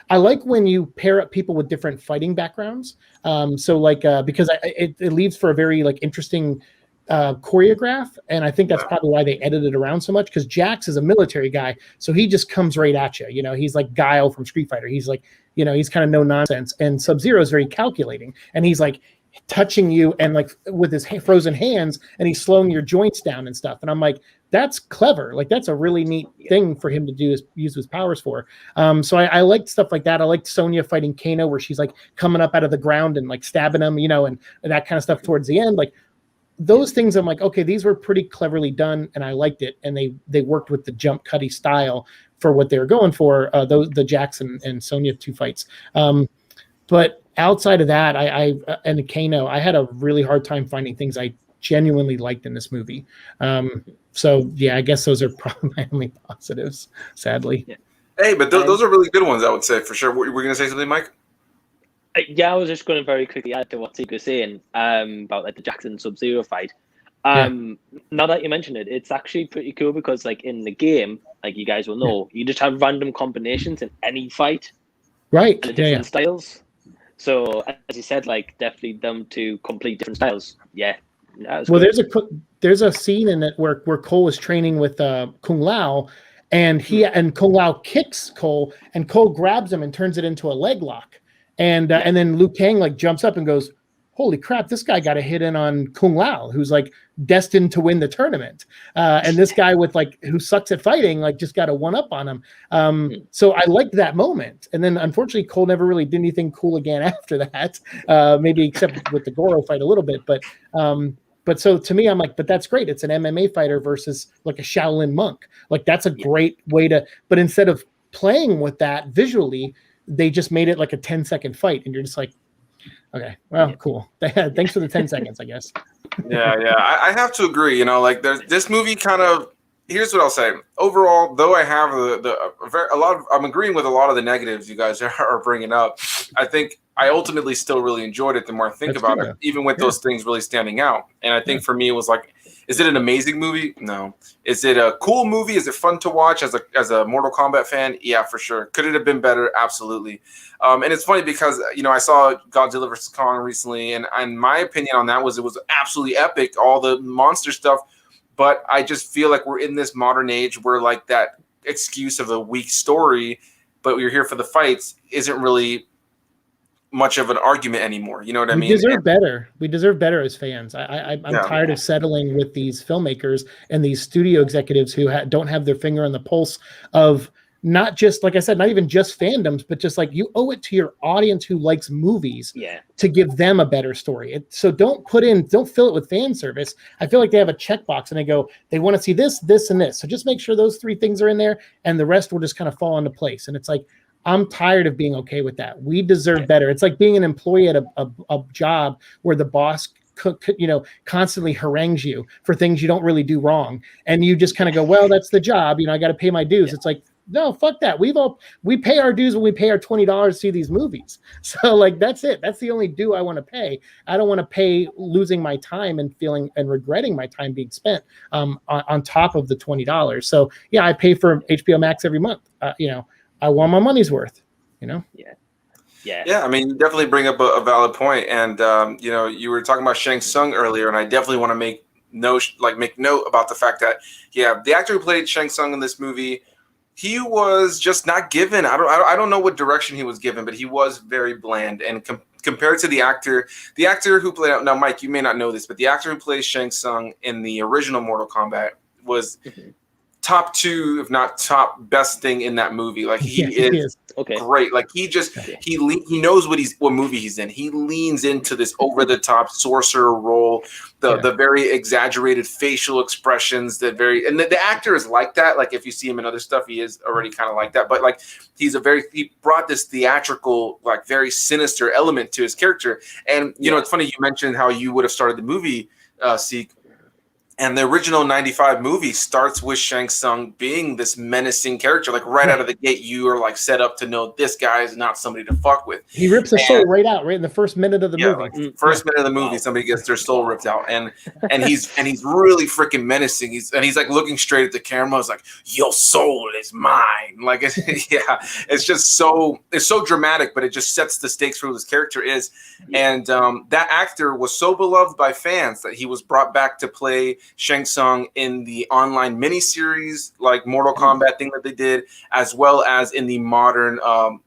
I like when you pair up people with different fighting backgrounds. So like, because it leaves for a very like interesting choreograph. And I think that's probably why they edited around so much, because Jax is a military guy. So he just comes right at you. You know, he's like Guile from Street Fighter. He's like, you know, he's kind of no nonsense. And Sub-Zero is very calculating. And he's like touching you and like with his frozen hands, and he's slowing your joints down and stuff. And I'm like, that's clever. Like that's a really neat thing for him to do, is use his powers for. So I liked stuff like that. I liked Sonya fighting Kano, where she's like coming up out of the ground and like stabbing him, you know, and that kind of stuff towards the end. Like those things, I'm like, okay, these were pretty cleverly done, and I liked it. And they worked with the jump cutty style for what they were going for. The Jackson and Sonya two fights. But outside of that, and Kano, I had a really hard time finding things I genuinely liked in this movie. So yeah, I guess those are probably my only positives, sadly. Yeah. Hey, but those are really good ones, I would say, for sure. Were you going to say something, Mike? Yeah, I was just going to very quickly add to what Zeke was saying about like the Jackson Sub-Zero fight. Now that you mention it, it's actually pretty cool because like in the game, like you guys will know, you just have random combinations in any fight, right? And different styles. So as you said, like definitely them to complete different styles. Yeah. Well, there's a scene in it where Cole is training with Kung Lao, and Kung Lao kicks Cole, and Cole grabs him and turns it into a leg lock, and then Liu Kang like jumps up and goes, "Holy crap! This guy got a hit in on Kung Lao, who's like destined to win the tournament." And this guy with like who sucks at fighting, like just got a one up on him. So I liked that moment. And then unfortunately, Cole never really did anything cool again after that. Maybe except with the Goro fight a little bit, but so to me, I'm like, but that's great. It's an MMA fighter versus like a Shaolin monk. Like that's a great way to. But instead of playing with that visually, they just made it like a 10-second fight, and you're just like, okay, well, cool. Thanks for the 10 seconds, I guess. Yeah. I have to agree. You know, like this movie kind of. Here's what I'll say. Overall, though, I have I'm agreeing with a lot of the negatives you guys are bringing up. I think I ultimately still really enjoyed it. The more I think about it, even with those things really standing out. And I think for me, it was like, is it an amazing movie? No. Is it a cool movie? Is it fun to watch as a Mortal Kombat fan? Yeah, for sure. Could it have been better? Absolutely. And it's funny because, you know, I saw Godzilla vs. Kong recently, and my opinion on that was it was absolutely epic, all the monster stuff. But I just feel like we're in this modern age where like that excuse of a weak story, but we're here for the fights, isn't really much of an argument anymore. You know what I mean? We deserve better. We deserve better as fans. I'm tired of settling with these filmmakers and these studio executives who don't have their finger on the pulse of not just, like I said, not even just fandoms, but just like you owe it to your audience who likes movies to give them a better story. So don't fill it with fan service. I feel like they have a checkbox and they want to see this, this, and this. So just make sure those three things are in there, and the rest will just kind of fall into place. And it's like, I'm tired of being okay with that. We deserve better. It's like being an employee at a job where the boss constantly harangues you for things you don't really do wrong. And you just kind of go, well, that's the job. You know, I got to pay my dues. It's like, no, fuck that. We pay our dues when we pay our $20 to see these movies. So like, that's it. That's the only due I want to pay. I don't want to pay losing my time and feeling and regretting my time being spent on top of the $20. So yeah, I pay for HBO Max every month. I want my money's worth, you know? Yeah. I mean, you definitely bring up a valid point. And, you were talking about Shang Tsung earlier, and I definitely want to make note about the fact that, the actor who played Shang Tsung in this movie, he was just not given. I don't know what direction he was given, but he was very bland. And compared to the actor who played, now Mike, you may not know this, but the actor who plays Shang Tsung in the original Mortal Kombat was top 2, if not top best thing in that movie. Like he is okay. great. Like he just he knows what movie he's in. He leans into this over the top sorcerer role, the very exaggerated facial expressions, and the actor is like that. Like if you see him in other stuff, he is already kind of like that. But like he brought this theatrical, like very sinister element to his character. And you know, it's funny you mentioned how you would have started the movie, Seek. And the original 95 movie starts with Shang Tsung being this menacing character. Like right out of the gate, you are like set up to know this guy is not somebody to fuck with. He rips his soul right out, right in the first minute of the movie. Like first minute of the movie, somebody gets their soul ripped out, and he's really freaking menacing. He's like looking straight at the camera. It's like, your soul is mine. Like it's just so dramatic, but it just sets the stakes for who this character is. And that actor was so beloved by fans that he was brought back to play Shang Tsung in the online miniseries, like Mortal Kombat thing that they did, as well as in the modern,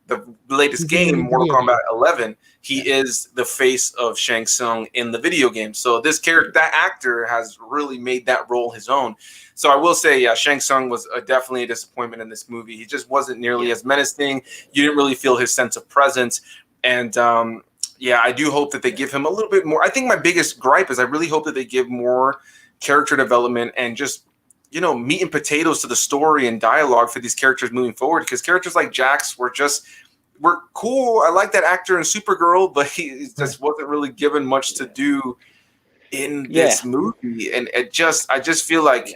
the latest game, Mortal Kombat 11. He is the face of Shang Tsung in the video game. So that actor has really made that role his own. So I will say, Shang Tsung was definitely a disappointment in this movie. He just wasn't nearly as menacing. You didn't really feel his sense of presence. And I do hope that they give him a little bit more. I think my biggest gripe is I really hope that they give more character development and just, you know, meat and potatoes to the story and dialogue for these characters moving forward. Because characters like Jax were cool. I like that actor in Supergirl, but he just wasn't really given much to do in this movie. And I just feel like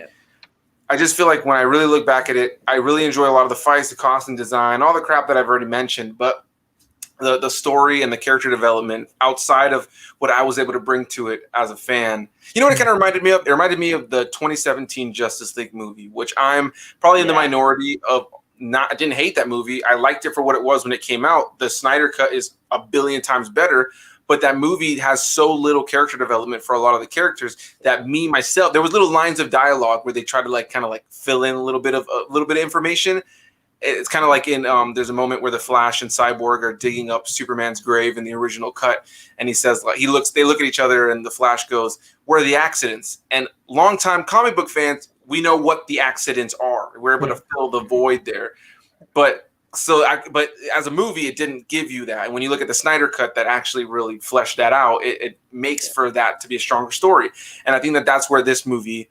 when I really look back at it, I really enjoy a lot of the fights, the costume design, all the crap that I've already mentioned, but the story and the character development outside of what I was able to bring to it as a fan. You know what it kind of reminded me of? It reminded me of the 2017 Justice League movie, which I'm probably in the minority of. I didn't hate that movie. I liked it for what it was when it came out. The Snyder cut is a billion times better, but that movie has so little character development for a lot of the characters that myself, there was little lines of dialogue where they try to kind of fill in a little bit of information. It's kind of like in there's a moment where the Flash and Cyborg are digging up Superman's grave in the original cut, and he says they look at each other, and the Flash goes, "Where are the accidents?" And longtime comic book fans, we know what the accidents are. We're able to fill the void there, but as a movie, it didn't give you that. And when you look at the Snyder cut, that actually really fleshed that out. It makes for that to be a stronger story, and I think that's where this movie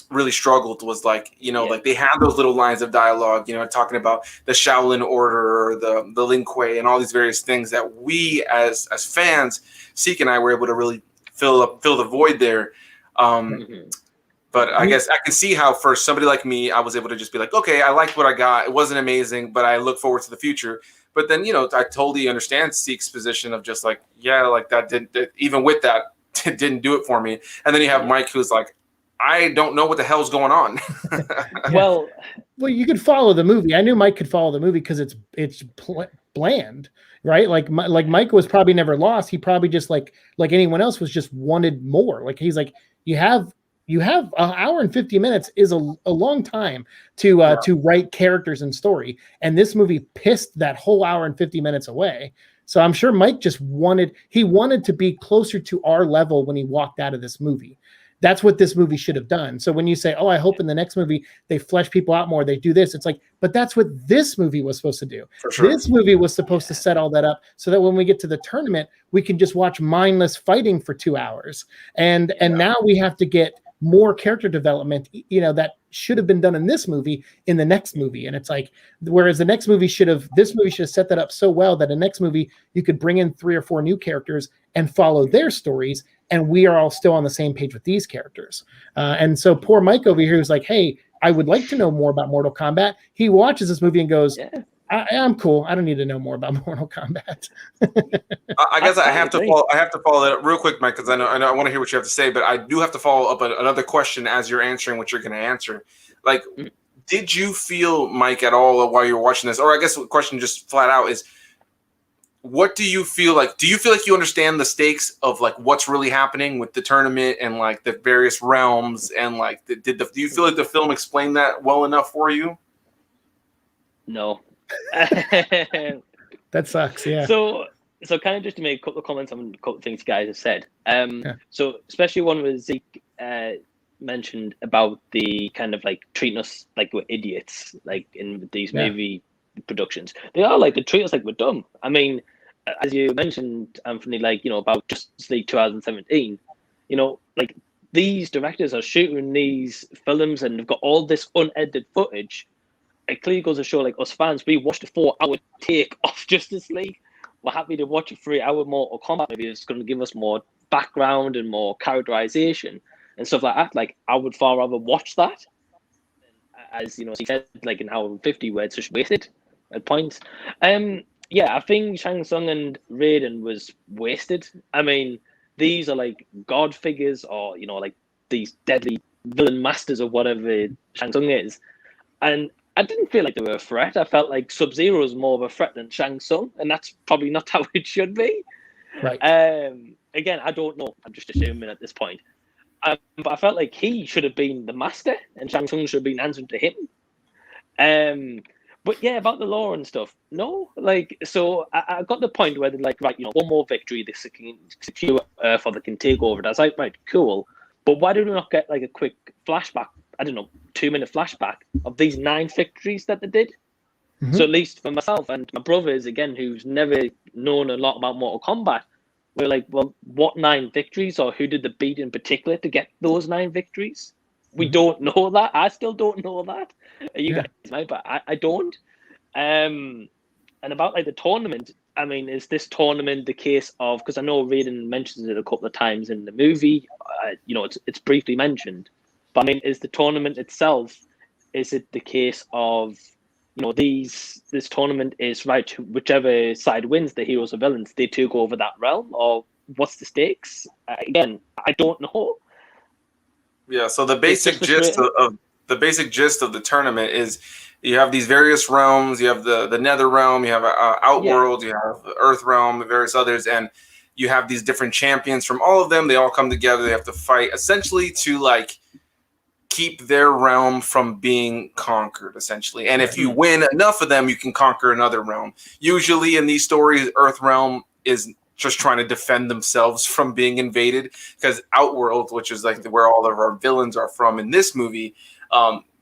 really struggled, was like they had those little lines of dialogue, talking about the Shaolin Order or the Lin Kuei and all these various things that we as fans, Seek and I, were able to really fill the void there. But I guess I can see how for somebody like me, I was able to just be like, okay, I liked what I got. It wasn't amazing, but I look forward to the future. But then, I totally understand Seek's position of just like, that didn't, even with that, it didn't do it for me. And then you have Mike, who's like, I don't know what the hell's going on. Well, you could follow the movie. I knew Mike could follow the movie because it's bland, right? Like Mike was probably never lost. He probably just like anyone else was just wanted more. Like he's like, you have an hour and 50 minutes is a long time to write characters and story. And this movie pissed that whole hour and 50 minutes away. So I'm sure Mike just wanted to be closer to our level when he walked out of this movie. That's what this movie should have done. So when you say, oh, I hope in the next movie they flesh people out more, they do this, it's like, but that's what this movie was supposed to do. For sure. This movie was supposed to set all that up so that when we get to the tournament, we can just watch mindless fighting for 2 hours. And now we have to get more character development, that should have been done in this movie in the next movie. And it's like, whereas this movie should have set that up so well that in the next movie you could bring in 3 or 4 new characters and follow their stories, and we are all still on the same page with these characters. And so poor Mike over here who's like, hey, I would like to know more about Mortal Kombat. He watches this movie and goes, I'm cool. I don't need to know more about Mortal Kombat. I guess I have to follow that up real quick, Mike, because I know I want to hear what you have to say, but I do have to follow up another question as you're answering what you're going to answer. Like, did you feel, Mike, at all while you were watching this? Or I guess the question just flat out is, what do you feel like? Do you feel like you understand the stakes of like what's really happening with the tournament and like the various realms, and like do you feel like the film explained that well enough for you? No. That sucks. Yeah. So kind of just to make a couple of comments on a couple of things you guys have said. So especially one with Zeke, mentioned about the kind of like treating us like we're idiots, like in these movie productions. They are like, they treat us like we're dumb. I mean, as you mentioned, Anthony, like, about Justice League 2017, like these directors are shooting these films and they've got all this unedited footage. It clearly goes to show, like, us fans, we watched a 4-hour take of Justice League. We're happy to watch a 3-hour Mortal Kombat movie. It's going to give us more background and more characterization and stuff like that. Like, I would far rather watch that, as he said, like an hour and 50, where it's just wasted at points. I think Shang Tsung and Raiden was wasted. I mean, these are like god figures, or like these deadly villain masters or whatever Shang Tsung is, and I didn't feel like they were a threat. I felt like Sub-Zero is more of a threat than Shang Tsung, and that's probably not how it should be. Right. Again, I don't know. I'm just assuming at this point. But I felt like he should have been the master, and Shang Tsung should have been answering to him. But yeah, about the lore and stuff. No, like, so I got the point where they're like, right, one more victory, they can secure Earth, or they can take over. That's like, right, cool. But why do we not get like a quick flashback? I don't know, 2-minute flashback of these 9 victories that they did. Mm-hmm. So at least for myself and my brothers, again, who's never known a lot about Mortal Kombat, we're like, well, what 9 victories, or who did they beat in particular to get those 9 victories? We don't know that. I still don't know that. You guys might, but I don't. And about like the tournament, I mean, is this tournament the case of, because I know Raiden mentions it a couple of times in the movie, it's briefly mentioned, but I mean, is the tournament itself, is it the case of, this tournament is right, whichever side wins, the heroes or villains, they took over that realm, or what's the stakes? Again, I don't know. Yeah, so the basic gist of the tournament is you have these various realms. You have the Nether realm, you have Outworld, you have the Earth realm, and various others, and you have these different champions from all of them. They all come together. They have to fight essentially to like keep their realm from being conquered, essentially. And if you win enough of them, you can conquer another realm. Usually in these stories, Earth realm is just trying to defend themselves from being invaded, because Outworld, which is like where all of our villains are from in this movie,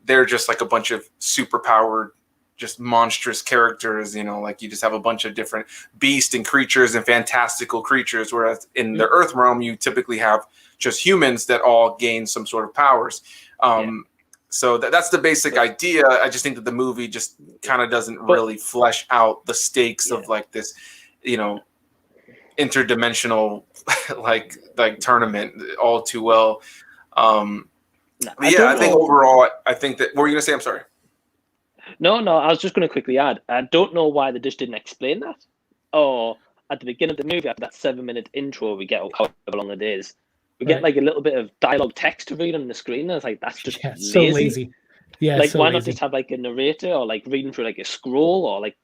they're just like a bunch of superpowered, just monstrous characters, like you just have a bunch of different beasts and creatures and fantastical creatures, whereas in the Earth realm, you typically have just humans that all gain some sort of powers. So that's the basic idea. I just think that the movie just kind of doesn't really flesh out the stakes of like this, interdimensional like tournament all too well. I think overall, I think that, what were you gonna say? I'm sorry. No, I was just going to quickly add, I don't know why they just didn't explain that. Or at the beginning of the movie, after that 7-minute intro we get, however long it is, we get like a little bit of dialogue text to read on the screen, and it's like, that's just lazy. So lazy. Yeah, like, so why not lazy. just have like a narrator, or like reading through like a scroll, or like,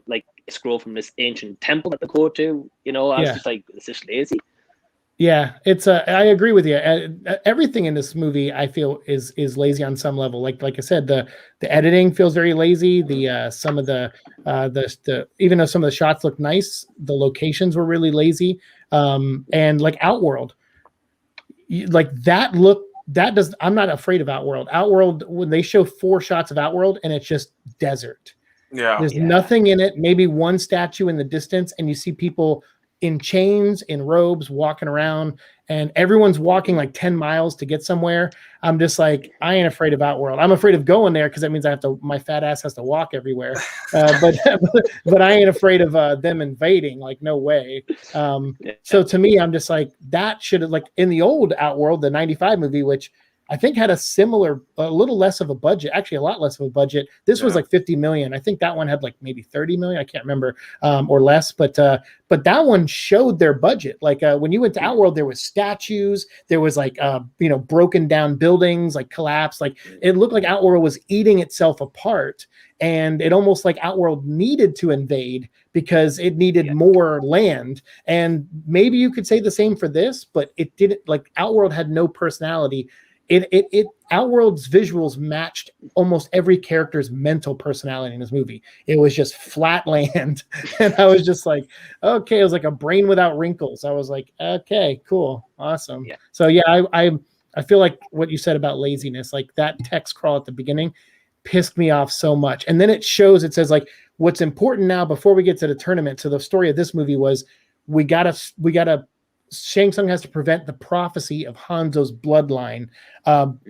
like a scroll from this ancient temple that they go to, I was just like, it's just lazy. Yeah, it's I agree with you. Everything in this movie, I feel, is lazy on some level. Like I said, the editing feels very lazy. The some of the even though some of the shots look nice, the locations were really lazy. And like Outworld, like that look. I'm not afraid of Outworld. Outworld, when they show 4 shots of Outworld, and it's just desert. Yeah, there's nothing in it. Maybe one statue in the distance, and you see people in chains, in robes, walking around, and everyone's walking like 10 miles to get somewhere. I'm just like, I ain't afraid of Outworld. I'm afraid of going there because that means my fat ass has to walk everywhere. But I ain't afraid of them invading. Like, no way. So to me, I'm just like, that should have, like in the old Outworld, the 95 movie, which I think had a little less of a budget, actually a lot less of a budget. This was like 50 million. I think that one had like maybe 30 million. I can't remember, or less, but that one showed their budget. Like when you went to Outworld, there was statues, there was like, broken down buildings, like collapsed. Like it looked like Outworld was eating itself apart, and it almost like Outworld needed to invade because it needed more land. And maybe you could say the same for this, but it didn't. Like Outworld had no personality. Outworld's visuals matched almost every character's mental personality in this movie. It was just flat land. And I was just like, okay, it was like a brain without wrinkles. I was like, okay, cool. Awesome. Yeah. So yeah, I feel like what you said about laziness, like that text crawl at the beginning pissed me off so much. And then it says like, what's important now before we get to the tournament. So the story of this movie was we gotta Shang Tsung has to prevent the prophecy of Hanzo's bloodline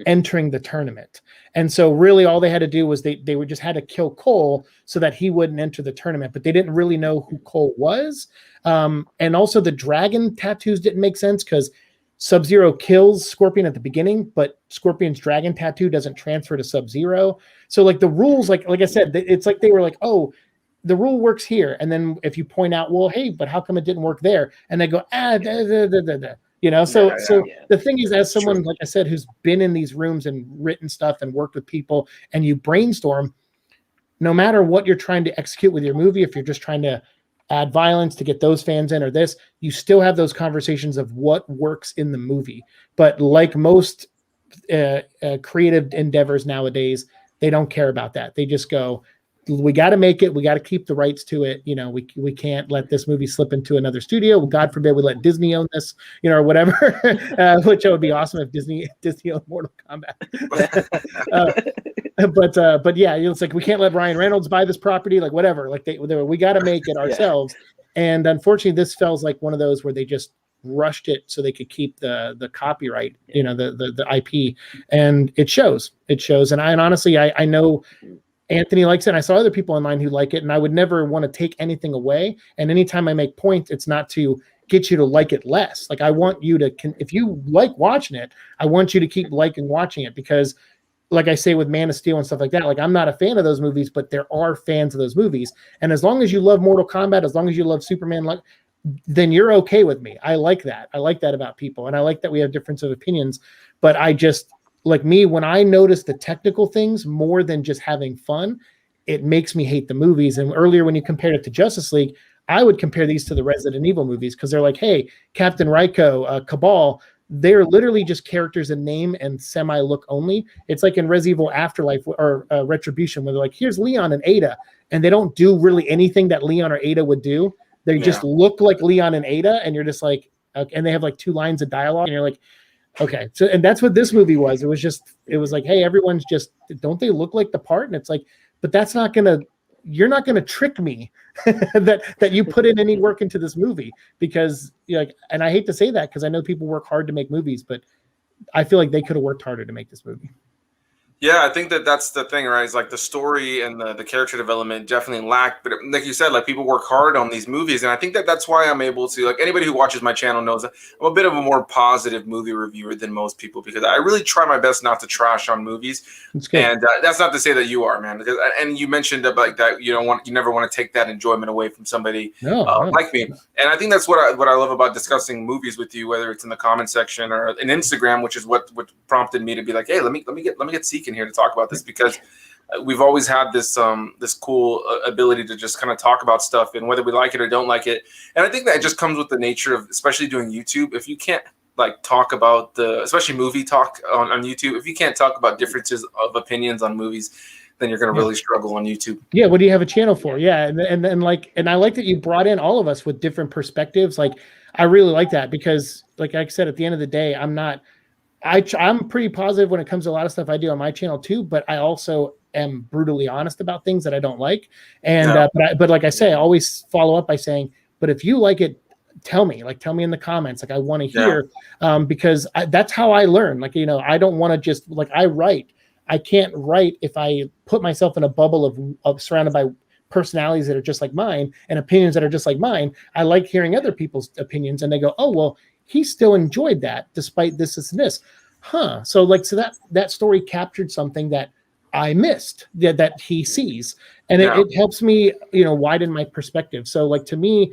entering the tournament. And so really all they had to do was they would just had to kill Cole so that he wouldn't enter the tournament, but they didn't really know who Cole was. And also the dragon tattoos didn't make sense because Sub-Zero kills Scorpion at the beginning, but Scorpion's dragon tattoo doesn't transfer to Sub-Zero. So like the rules, like I said, it's like they were like, oh, the rule works here. And then if you point out, well, hey, but how come it didn't work there? And they go, you know, so the thing is, as someone, like I said, who's been in these rooms and written stuff and worked with people and you brainstorm, no matter what you're trying to execute with your movie, if you're just trying to add violence to get those fans in or this, you still have those conversations of what works in the movie. But like most creative endeavors nowadays, they don't care about that. They just go, we got to make it. We got to keep the rights to it. You know, we can't let this movie slip into another studio. God forbid we let Disney own this, you know, or whatever, which would be awesome if Disney owned Mortal Kombat. But yeah, it's like we can't let Ryan Reynolds buy this property, like whatever. Like we got to make it ourselves. And unfortunately, this feels like one of those where they just rushed it so they could keep the copyright, you know, the IP, and it shows. And honestly, I know Anthony likes it, and I saw other people online who like it, and I would never want to take anything away. And anytime I make points, it's not to get you to like it less. Like I want you to, if you like watching it, I want you to keep liking watching it, because like I say with Man of Steel and stuff like that, like I'm not a fan of those movies, but there are fans of those movies. And as long as you love Mortal Kombat, as long as you love Superman, then you're okay with me. I like that. I like that about people. And I like that we have difference of opinions, but I just, like me, when I notice the technical things more than just having fun, it makes me hate the movies. And earlier when you compared it to Justice League, I would compare these to the Resident Evil movies, because they're like, hey, Captain Ryko, Cabal, they're literally just characters in name and semi-look only. It's like in Resident Evil Afterlife or Retribution, where they're like, here's Leon and Ada, and they don't do really anything that Leon or Ada would do. They just look like Leon and Ada, and you're just like, okay, and they have like 2 lines of dialogue, and you're like, okay. So, and that's what this movie was. It was like, hey, everyone's just, don't they look like the part? And it's like, but that's not going to, you're not going to trick me that you put in any work into this movie, because like, and I hate to say that because I know people work hard to make movies, but I feel like they could have worked harder to make this movie. Yeah, I think that's the thing, right? It's like the story and the character development definitely lacked. But like you said, like people work hard on these movies. And I think that's why I'm able to, like anybody who watches my channel knows that I'm a bit of a more positive movie reviewer than most people, because I really try my best not to trash on movies. And that's not to say that you are, man. Because, and you mentioned about that you never want to take that enjoyment away from somebody like me. And I think that's what I love about discussing movies with you, whether it's in the comment section or in Instagram, which is what prompted me to be like, hey, let me get Seek in here to talk about this, because we've always had this this cool ability to just kind of talk about stuff, and whether we like it or don't like it. And I think that it just comes with the nature of, especially doing YouTube, if you can't like talk about especially movie talk on YouTube, if you can't talk about differences of opinions on movies, then you're going to really struggle on YouTube. Yeah, what do you have a channel for? Yeah, and I like that you brought in all of us with different perspectives. Like I really like that, because like I said, at the end of the day, I'm pretty positive when it comes to a lot of stuff I do on my channel too, but I also am brutally honest about things that I don't like. And but like I say, I always follow up by saying, but if you like it, tell me in the comments. Like I want to hear, because that's how I learn. Like, you know, I don't want to just like I can't write if I put myself in a bubble of surrounded by personalities that are just like mine and opinions that are just like mine. I like hearing other people's opinions, and they go, oh, well, he still enjoyed that despite this and this. So that story captured something that I missed that he sees. And it helps me, you know, widen my perspective. So like to me,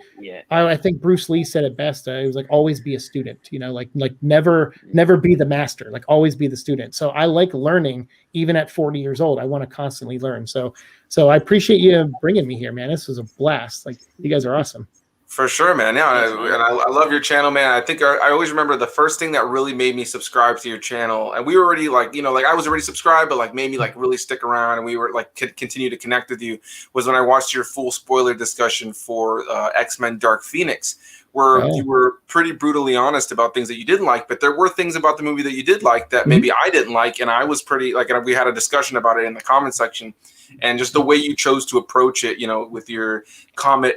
I think Bruce Lee said it best. It was like, always be a student, you know, like never be the master, like always be the student. So I like learning even at 40 years old. I want to constantly learn. So I appreciate you bringing me here, man. This was a blast. Like you guys are awesome. For sure, man. Yeah, I love your channel, man. I think I always remember the first thing that really made me subscribe to your channel, and we were already like, you know, like I was already subscribed, but like made me like really stick around, and we were like continue to connect with you, was when I watched your full spoiler discussion for X-Men Dark Phoenix, where you were pretty brutally honest about things that you didn't like, but there were things about the movie that you did like that maybe I didn't like, and I was pretty like, and we had a discussion about it in the comment section, and just the way you chose to approach it, you know, with your comic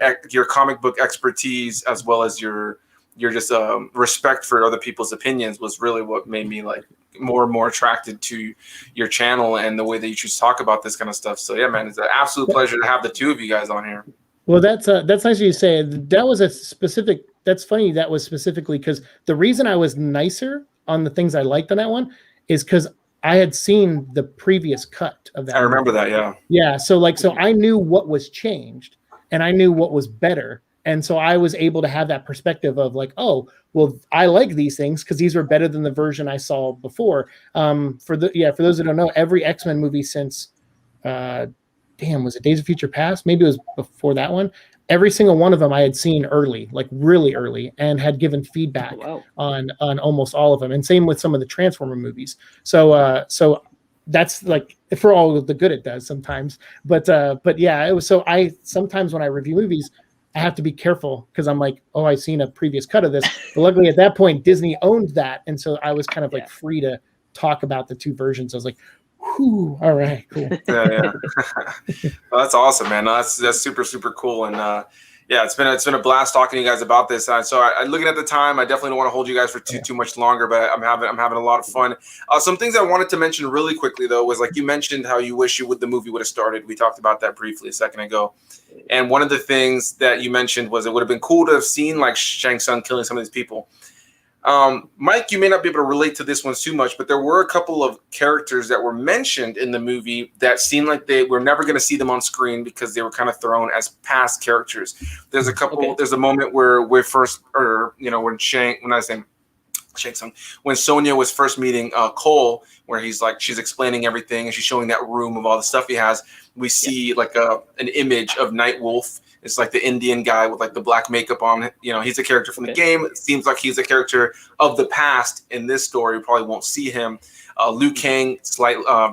book expertise as well as your just respect for other people's opinions was really what made me like more and more attracted to your channel and the way that you choose to talk about this kind of stuff. So yeah, man, it's an absolute pleasure to have the two of you guys on here. Well, that's nice of you to say. That was a specific. That's funny. That was specifically because the reason I was nicer on the things I liked on that one is because I had seen the previous cut of that. I remember that. Yeah. Yeah. So I knew what was changed and I knew what was better, and so I was able to have that perspective of like, oh, well, I like these things because these were better than the version I saw before. For those that don't know, every X-Men movie since. Was it Days of Future Past? Maybe it was before that one. Every single one of them I had seen early, like really early, and had given feedback on almost all of them. And same with some of the Transformer movies. So that's like for all of the good it does sometimes. But yeah, it was. So I sometimes when I review movies, I have to be careful because I'm like, oh, I've seen a previous cut of this. But luckily at that point, Disney owned that, and so I was kind of like free to talk about the two versions. I was like, whew, all right, cool. Yeah. Well, that's awesome, man. No, that's super, super cool. And yeah, it's been a blast talking to you guys about this. So looking at the time, I definitely don't want to hold you guys for too much longer, but I'm having a lot of fun. Some things I wanted to mention really quickly though was like you mentioned how you wish the movie would have started. We talked about that briefly a second ago. And one of the things that you mentioned was it would have been cool to have seen like Shang Tsung killing some of these people. Mike, you may not be able to relate to this one too much, but there were a couple of characters that were mentioned in the movie that seemed like they were never going to see them on screen because they were kind of thrown as past characters. There's a couple. There's a moment where when Sonya was first meeting Cole, where she's explaining everything and she's showing that room of all the stuff he has. We see like an image of Nightwolf. It's like the Indian guy with like the black makeup on. You know, he's a character from the game. It seems like he's a character of the past in this story. We probably won't see him. Liu Kang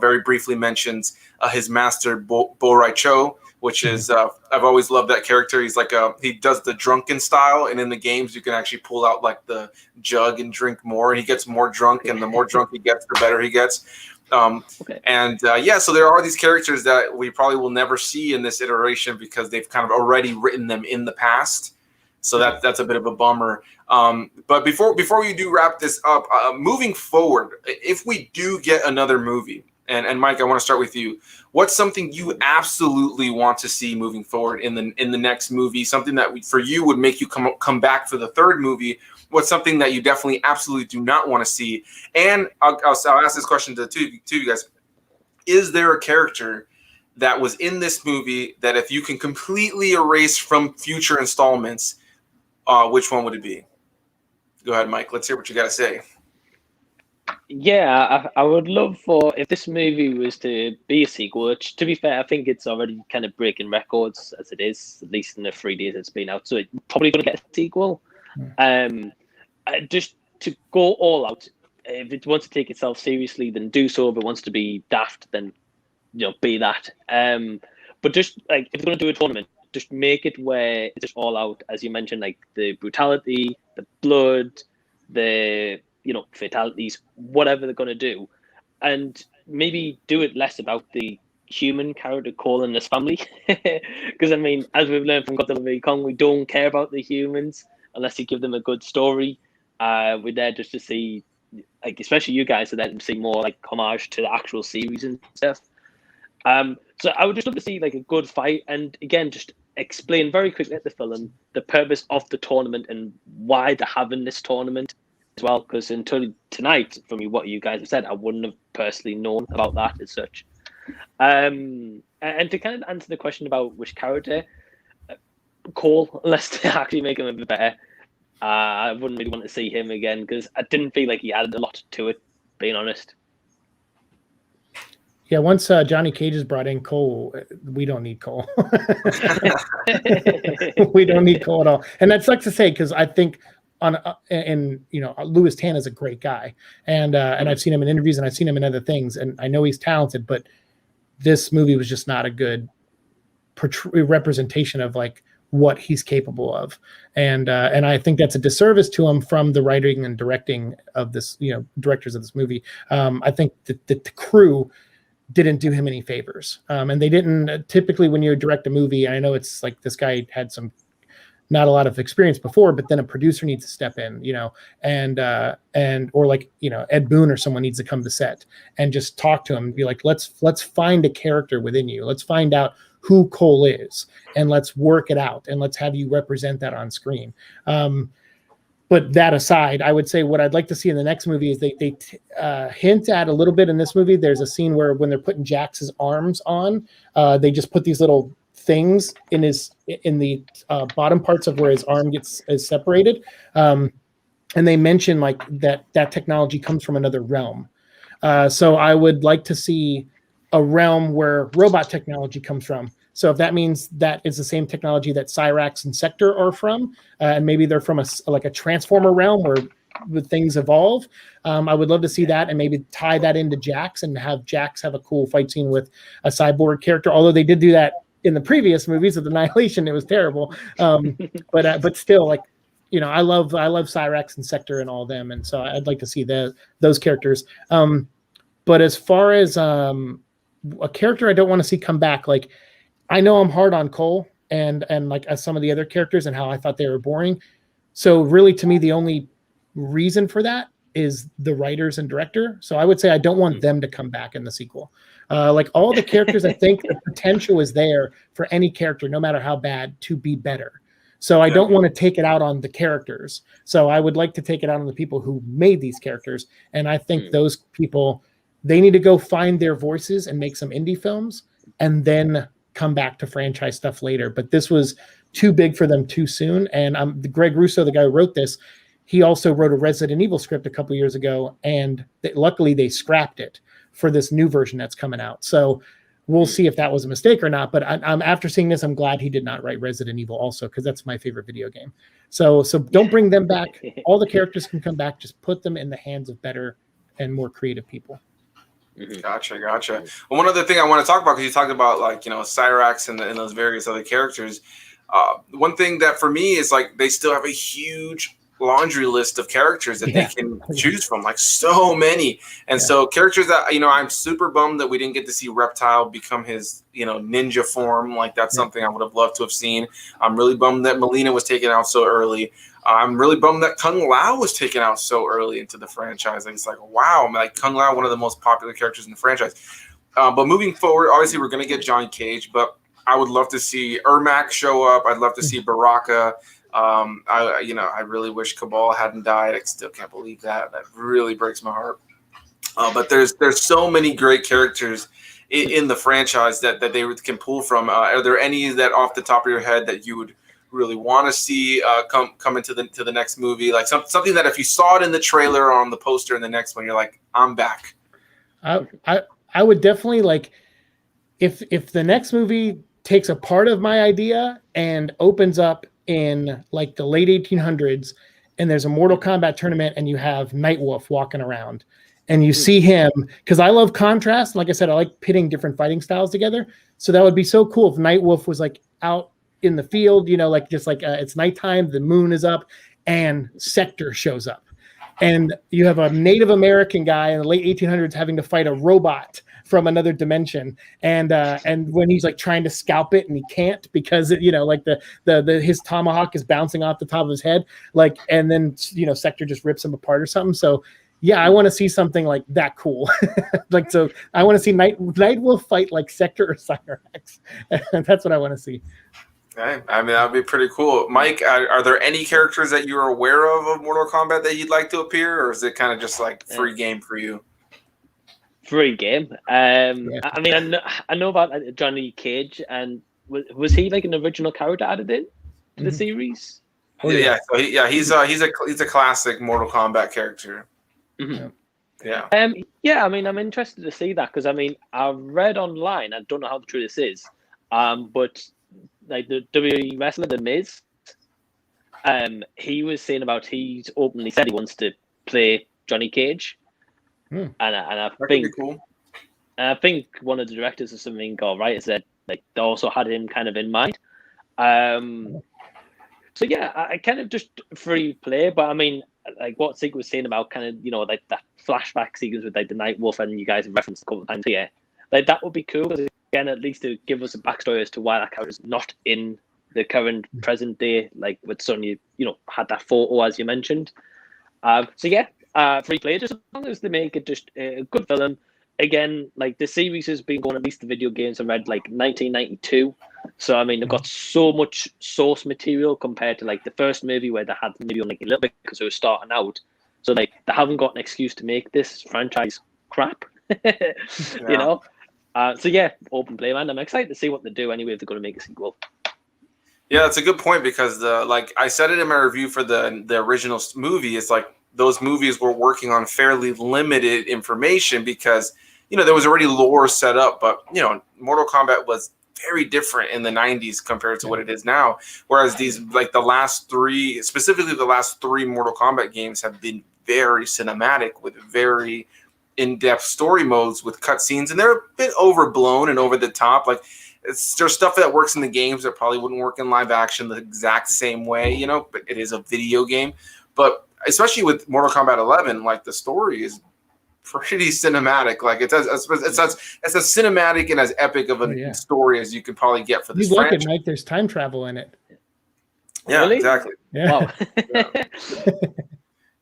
very briefly mentions his master Bo Rai Cho, which is I've always loved that character. He's like he does the drunken style, and in the games you can actually pull out like the jug and drink more, and he gets more drunk, and the more drunk he gets, the better he gets. So there are these characters that we probably will never see in this iteration because they've kind of already written them in the past. So that's a bit of a bummer. But before we do wrap this up, moving forward, if we do get another movie, and Mike, I want to start with you. What's something you absolutely want to see moving forward in the next movie? Something that for you would make you come back for the third movie. What's something that you definitely absolutely do not want to see? And I'll ask this question to two of you guys. Is there a character that was in this movie that if you can completely erase from future installments, which one would it be? Go ahead, Mike. Let's hear what you got to say. Yeah, I would love for if this movie was to be a sequel, which to be fair, I think it's already kind of breaking records as it is, at least in the 3 days it's been out. So it's probably going to get a sequel. Just to go all out. If it wants to take itself seriously, then do so. If it wants to be daft, then be that. But just like if it's going to do a tournament, just make it where it's just all out, as you mentioned, like the brutality, the blood, the fatalities, whatever they're going to do, and maybe do it less about the human character Cole and his family, because I mean, as we've learned from Godzilla v Kong, we don't care about the humans unless you give them a good story. We're there just to see, like, especially you guys are there to see more like homage to the actual series and stuff. So I would just love to see like a good fight, and again, just explain very quickly at the film the purpose of the tournament and why they're having this tournament as well. Because until tonight, from what you guys have said, I wouldn't have personally known about that as such. And to kind of answer the question about which character, Cole, unless to actually make him a bit better, I wouldn't really want to see him again because I didn't feel like he added a lot to it, being honest. Yeah, once Johnny Cage is brought in, Cole, we don't need Cole. We don't need Cole at all. And that sucks to say because I think Louis Tan is a great guy, and I've seen him in interviews and I've seen him in other things, and I know he's talented, but this movie was just not a good representation of like what he's capable of, and I think that's a disservice to him from the writing and directing of this, directors of this movie. I think that the crew didn't do him any favors, and they didn't. Typically, when you direct a movie, I know it's like this guy had not a lot of experience before, but then a producer needs to step in, and or like, Ed Boon or someone needs to come to set and just talk to him and be like, let's find a character within you. Let's find out who Cole is and let's work it out and let's have you represent that on screen. But that aside, I would say what I'd like to see in the next movie is they hint at a little bit in this movie. There's a scene where when they're putting Jax's arms on, they just put these little things in the bottom parts of where his arm is separated, and they mention like that technology comes from another realm. So I would like to see a realm where robot technology comes from. So if that means that it's the same technology that Cyrax and Sector are from, and maybe they're from a transformer realm where things evolve, I would love to see that and maybe tie that into Jax and have Jax have a cool fight scene with a cyborg character. Although they did do that in the previous movies of Annihilation, it was terrible. But still, like, I love Cyrax and Sector and all of them, and so I'd like to see those characters. But as far as a character I don't want to see come back, like, I know I'm hard on Cole and like some of the other characters and how I thought they were boring. So really, to me, the only reason for that is the writers and director. So I would say I don't want them to come back in the sequel. Like all the characters, I think the potential is there for any character, no matter how bad, to be better. So I don't want to take it out on the characters. So I would like to take it out on the people who made these characters. And I think those people, they need to go find their voices and make some indie films and then come back to franchise stuff later. But this was too big for them too soon. And Greg Russo, the guy who wrote this, he also wrote a Resident Evil script a couple years ago, and luckily they scrapped it for this new version that's coming out. So we'll see if that was a mistake or not. But I'm after seeing this, I'm glad he did not write Resident Evil also, because that's my favorite video game. So don't bring them back. All the characters can come back. Just put them in the hands of better and more creative people. Gotcha. Well, one other thing I want to talk about, because you talked about Cyrax and those various other characters. One thing that for me is like they still have a huge laundry list of characters that they can choose from, like so many. And so characters that I'm super bummed that we didn't get to see Reptile become his ninja form. Like that's something I would have loved to have seen. I'm really bummed that Melina was taken out so early. I'm really bummed that Kung Lao was taken out so early into the franchise. Like, it's like, wow, like Kung Lao, one of the most popular characters in the franchise. But moving forward, obviously we're going to get Johnny Cage, but I would love to see Ermac show up. I'd love to see Baraka. I really wish Cabal hadn't died. I still can't believe that. That really breaks my heart. But there's so many great characters in the franchise that they can pull from. Are there any that off the top of your head that you would really want to see come into the next movie? Like something that if you saw it in the trailer or on the poster in the next one, you're like, I'm back. I would definitely like if the next movie takes a part of my idea and opens up in like the late 1800s and there's a Mortal Kombat tournament and you have Nightwolf walking around and you see him, because I love contrast. Like I said, I like pitting different fighting styles together. So that would be so cool if Nightwolf was like out in the field, like just like it's nighttime, the moon is up and Sector shows up. And you have a Native American guy in the late 1800s having to fight a robot from another dimension, and when he's like trying to scalp it and he can't because like his tomahawk is bouncing off the top of his head, like, and then Sector just rips him apart or something. So yeah, I want to see something like that cool. Like, so I want to see Nightwolf fight like Sector or Cyrax. That's what I want to see. Okay. I mean, that would be pretty cool. Mike, are there any characters that you're aware of Mortal Kombat that you'd like to appear, or is it kind of just like free game for you? Free game. I mean, I know about Johnny Cage, and was he like an original character added in the series? Yeah. So he's a classic Mortal Kombat character. Mm-hmm. Yeah. I mean, I'm interested to see that, because I mean, I've read online. I don't know how true this is, but like the WWE wrestler, The Miz, he was saying about he's openly said he wants to play Johnny Cage, and I think cool. And I think one of the directors or something or writers said like they also had him kind of in mind. So yeah, I kind of just free play, but I mean, like what Sig was saying about kind of like that flashback sequence with like the Night Wolf, and you guys have referenced a couple of times here, like that would be cool because again, at least to give us a backstory as to why that character is not in the current present day, like with Sonya, had that photo as you mentioned. So yeah, free play, just as long as they make it just a good film. Again, like the series has been going, at least the video games I read like 1992. So I mean, they've got so much source material compared to like the first movie where they had maybe only a little bit because they were starting out. So like they haven't got an excuse to make this franchise crap, So yeah, open play, man. I'm excited to see what they do anyway if they're going to make a sequel. Yeah, that's a good point because like I said it in my review for the original movie, it's like those movies were working on fairly limited information because there was already lore set up, but Mortal Kombat was very different in the 90s compared to what it is now. Whereas these, like the last three Mortal Kombat games have been very cinematic with very in-depth story modes with cutscenes, and they're a bit overblown and over the top. Like there's stuff that works in the games that probably wouldn't work in live action the exact same way, but it is a video game. But especially with Mortal Kombat 11, like the story is pretty cinematic. Like it's as cinematic and as epic of a story as you could probably get for this you franchise. Look at Mike, there's time travel in it. Yeah, really? Exactly. Yeah.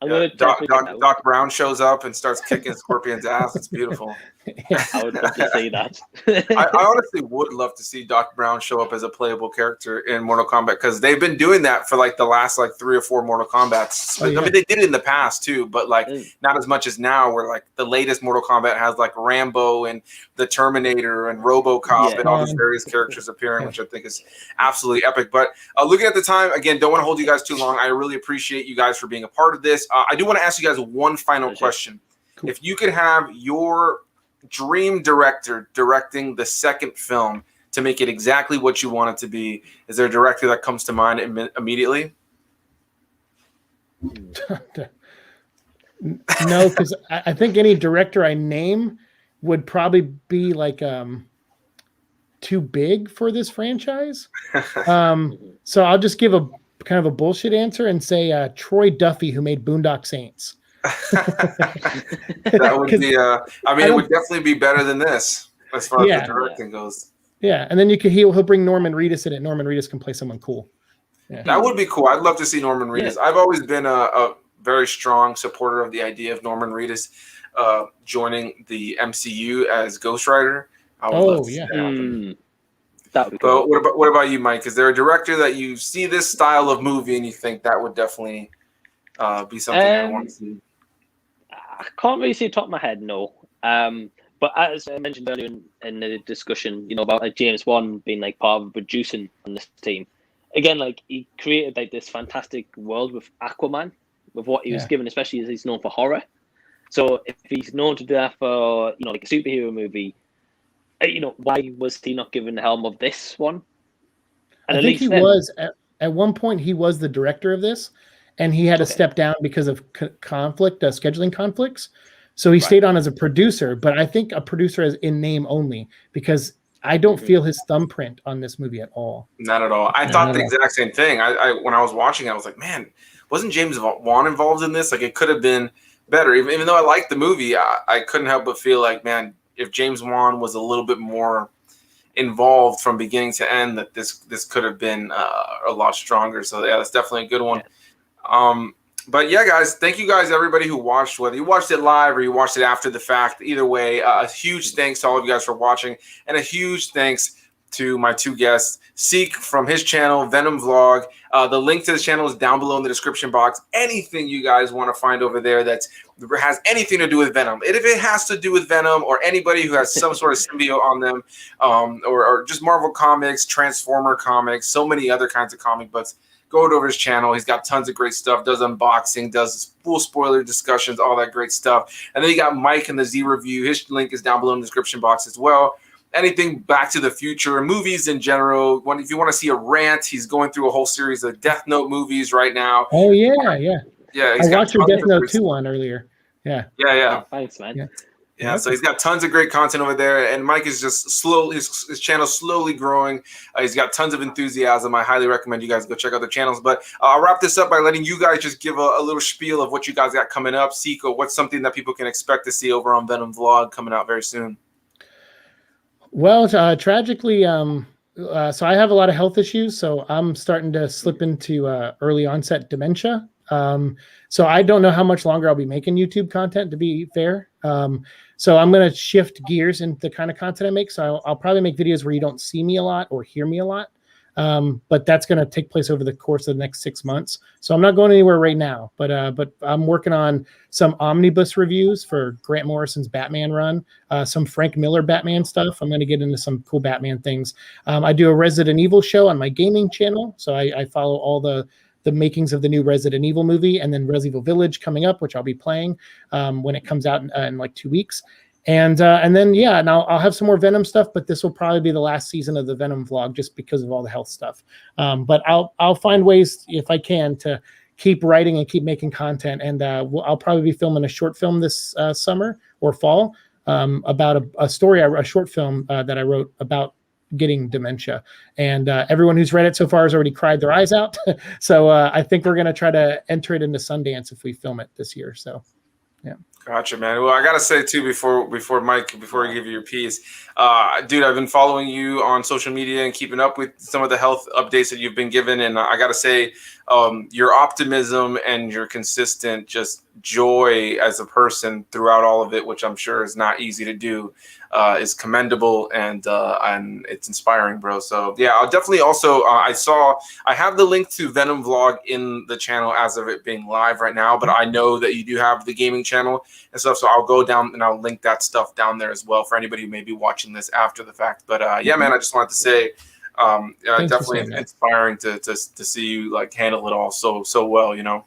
Wow. Doc Brown shows up and starts kicking Scorpion's ass. It's beautiful. I would love to see that. I honestly would love to see Doc Brown show up as a playable character in Mortal Kombat because they've been doing that for like the last like 3 or 4 Mortal Kombats. I mean, they did it in the past too, but like not as much as now. Where like the latest Mortal Kombat has like Rambo and the Terminator and RoboCop and all these various characters appearing, which I think is absolutely epic. But looking at the time, again, don't want to hold you guys too long. I really appreciate you guys for being a part of this. I do want to ask you guys one final question. Cool. If you could have your dream director directing the second film to make it exactly what you want it to be, is there a director that comes to mind immediately? No, because I think any director I name would probably be like too big for this franchise. So I'll just give a kind of a bullshit answer and say Troy Duffy, who made Boondock Saints. That would be it would definitely be better than this as far as the directing goes. Yeah, and then he'll bring Norman Reedus in it. Norman Reedus can play someone cool. Yeah. That would be cool. I'd love to see Norman Reedus. I've always been a very strong supporter of the idea of Norman Reedus joining the MCU as Ghost Rider. That would be cool. But what about you, Mike? Is there a director that you see this style of movie and you think that would definitely be something I want to see? I can't really see the top of my head, no. But as I mentioned earlier in the discussion, about like James Wan being like part of producing on this team. Again, like he created like this fantastic world with Aquaman, with what he was given, especially as he's known for horror. So if he's known to do that for like a superhero movie, why was he not given the helm of this one? And I think he was at one point. He was the director of this, and he had to step down because of scheduling conflicts. So he stayed on as a producer, but I think a producer is in name only because I don't feel his thumbprint on this movie at all. Not at all. I thought the exact same thing. I when I was watching, I was like, man, wasn't James Wan involved in this? Like it could have been better. Even though I liked the movie, I couldn't help but feel like, man, if James Wan was a little bit more involved from beginning to end, that this could have been a lot stronger. So yeah, that's definitely a good one. But yeah, guys, thank you guys, everybody who watched, whether you watched it live or you watched it after the fact. Either way, a huge thanks to all of you guys for watching, and a huge thanks to my two guests, Seek from his channel, Venom Vlog. The link to the channel is down below in the description box. Anything you guys want to find over there that has anything to do with Venom, and if it has to do with Venom or anybody who has some sort of symbiote on them, or just Marvel Comics, Transformer Comics, so many other kinds of comic books, go over his channel. He's got tons of great stuff, does unboxing, does full spoiler discussions, all that great stuff. And then you got Mike in the Z Review. His link is down below in the description box as well. Anything Back to the Future, movies in general. If you want to see a rant, he's going through a whole series of Death Note movies right now. Oh, yeah. Yeah, I watched your Death Note 2 one earlier. Yeah. Oh, thanks, man. Yeah. Yeah, so he's got tons of great content over there, and Mike is just his channel's slowly growing. He's got tons of enthusiasm. I highly recommend you guys go check out their channels. But I'll wrap this up by letting you guys just give a little spiel of what you guys got coming up. Seiko, what's something that people can expect to see over on Venom Vlog coming out very soon? Well, tragically, so I have a lot of health issues, so I'm starting to slip into early onset dementia. So I don't know how much longer I'll be making YouTube content, to be fair. So I'm going to shift gears in the kind of content I make. So I'll probably make videos where you don't see me a lot or hear me a lot. But that's going to take place over the course of the next 6 months. So I'm not going anywhere right now, but I'm working on some omnibus reviews for Grant Morrison's Batman run, some Frank Miller Batman stuff. I'm going to get into some cool Batman things. I do a Resident Evil show on my gaming channel. So I follow all the makings of the new Resident Evil movie, and then Resident Evil Village coming up, which I'll be playing when it comes out in like 2 weeks. And then, yeah, and I'll have some more Venom stuff, but this will probably be the last season of the Venom vlog just because of all the health stuff. But I'll find ways, if I can, to keep writing and keep making content. And I'll probably be filming a short film this summer or fall about a short film that I wrote about getting dementia, and everyone who's read it so far has already cried their eyes out. So I think we're going to try to enter it into Sundance if we film it this year. So yeah. Gotcha, man. Well, I gotta say too, before I give you your piece, dude, I've been following you on social media and keeping up with some of the health updates that you've been given, and I gotta say, your optimism and your consistent just joy as a person throughout all of it, which I'm sure is not easy to do, is commendable, and it's inspiring, bro. So yeah, I'll definitely also I have the link to Venom Vlog in the channel as of it being live right now, but I know that you do have the gaming channel and stuff, so I'll go down and I'll link that stuff down there as well for anybody who may be watching this after the fact. But yeah, man, I just wanted to say definitely inspiring to see you like handle it all so well, you know.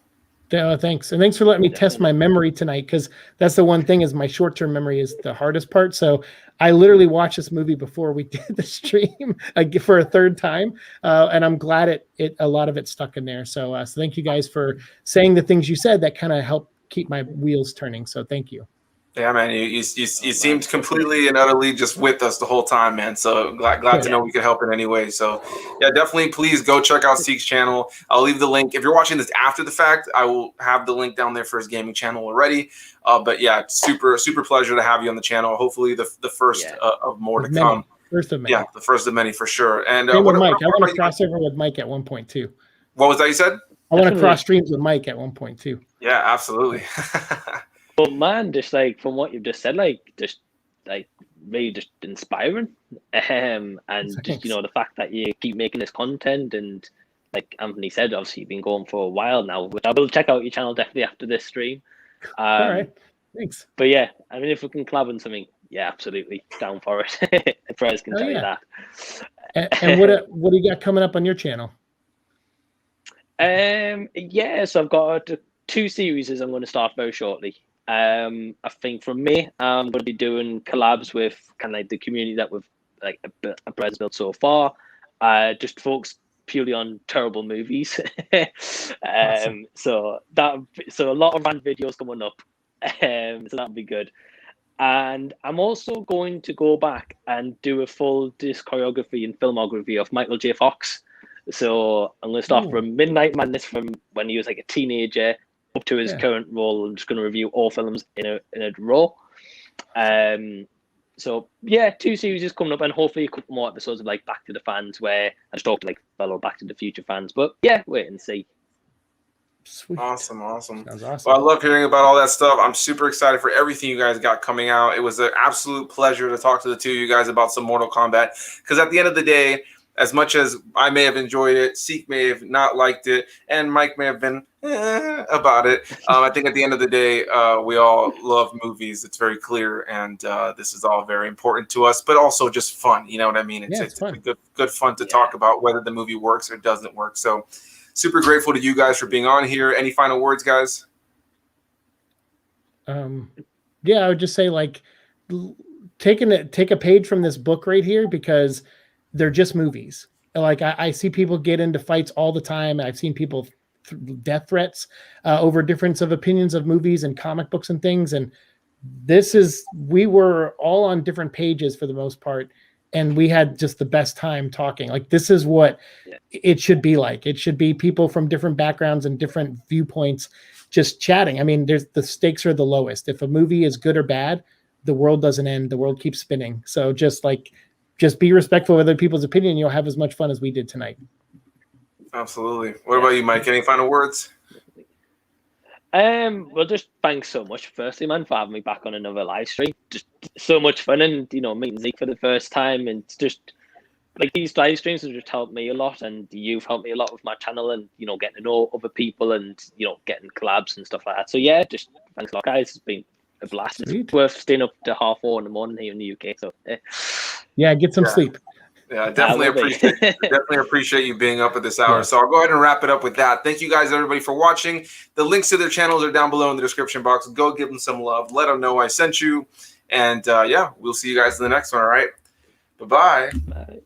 Thanks. And thanks for letting me test my memory tonight, because that's the one thing is my short-term memory is the hardest part. So I literally watched this movie before we did the stream for a third time. And I'm glad a lot of it stuck in there. So thank you guys for saying the things you said that kind of helped keep my wheels turning. So thank you. Yeah, man, you seemed completely and utterly just with us the whole time, man. So glad to know we could help in any way. So yeah, definitely please go check out Seek's channel. I'll leave the link. If you're watching this after the fact, I will have the link down there for his gaming channel already. But yeah, super pleasure to have you on the channel. Hopefully the first of more to come. First of many. Yeah, the first of many for sure. And with Mike, I want to cross over with Mike at one point too. What was that you said? I want to cross streams with Mike at one point too. Yeah, absolutely. But man, just like from what you've just said, just really just inspiring. And just, the fact that you keep making this content, and like Anthony said, obviously you've been going for a while now, which I will check out your channel definitely after this stream. All right, thanks. But yeah, I mean, if we can collab on something, yeah, absolutely down for it. Prez can tell you that. And what do you got coming up on your channel? Yeah, so I've got 2 series I'm going to start very shortly. I think from me, I'm going to be doing collabs with kind of like the community that we've like a Prez built so far. Just focused purely on terrible movies. Awesome. So a lot of rant videos coming up. So that'll be good. And I'm also going to go back and do a full discography and filmography of Michael J. Fox. So I'm going to start from Midnight Madness, from when he was like a teenager up to his current role. I'm just going to review all films in a row. So yeah, 2 series is coming up, and hopefully a couple more episodes of like Back to the Fans, where I just talk to like fellow Back to the Future fans. But yeah, wait and see. Sweet. Awesome. Sounds awesome. Well, I love hearing about all that stuff. I'm super excited for everything you guys got coming out. It was an absolute pleasure to talk to the two of you guys about some Mortal Kombat, because at the end of the day, as much as I may have enjoyed it, Seek may have not liked it, and Mike may have been about it. I think at the end of the day, we all love movies. It's very clear, and this is all very important to us, but also just fun. You know what I mean? It's fun. Good fun to talk about whether the movie works or doesn't work. So super grateful to you guys for being on here. Any final words, guys? Yeah, I would just say like take a page from this book right here, because they're just movies. Like I see people get into fights all the time. I've seen people death threats over difference of opinions of movies and comic books and things. And we were all on different pages for the most part, and we had just the best time talking. Like, this is what it should be like. It should be people from different backgrounds and different viewpoints just chatting. I mean, the stakes are the lowest. If a movie is good or bad, the world doesn't end. The world keeps spinning. So just be respectful of other people's opinion. You'll have as much fun as we did tonight. Absolutely. What about you, Mike? Any final words? Well, just thanks so much, firstly, man, for having me back on another live stream. Just so much fun, and meeting Zeke for the first time, and it's just like these live streams have just helped me a lot, and you've helped me a lot with my channel, and getting to know other people, and getting collabs and stuff like that. So yeah, just thanks a lot, guys. It's been a blast. Sweet. It's worth staying up to 4:30 in the morning here in the UK. So yeah, get some sleep. Yeah, definitely appreciate you being up at this hour. Yeah. So I'll go ahead and wrap it up with that. Thank you guys, everybody, for watching. The links to their channels are down below in the description box. Go give them some love. Let them know I sent you. And yeah, we'll see you guys in the next one. All right. Bye-bye. Bye.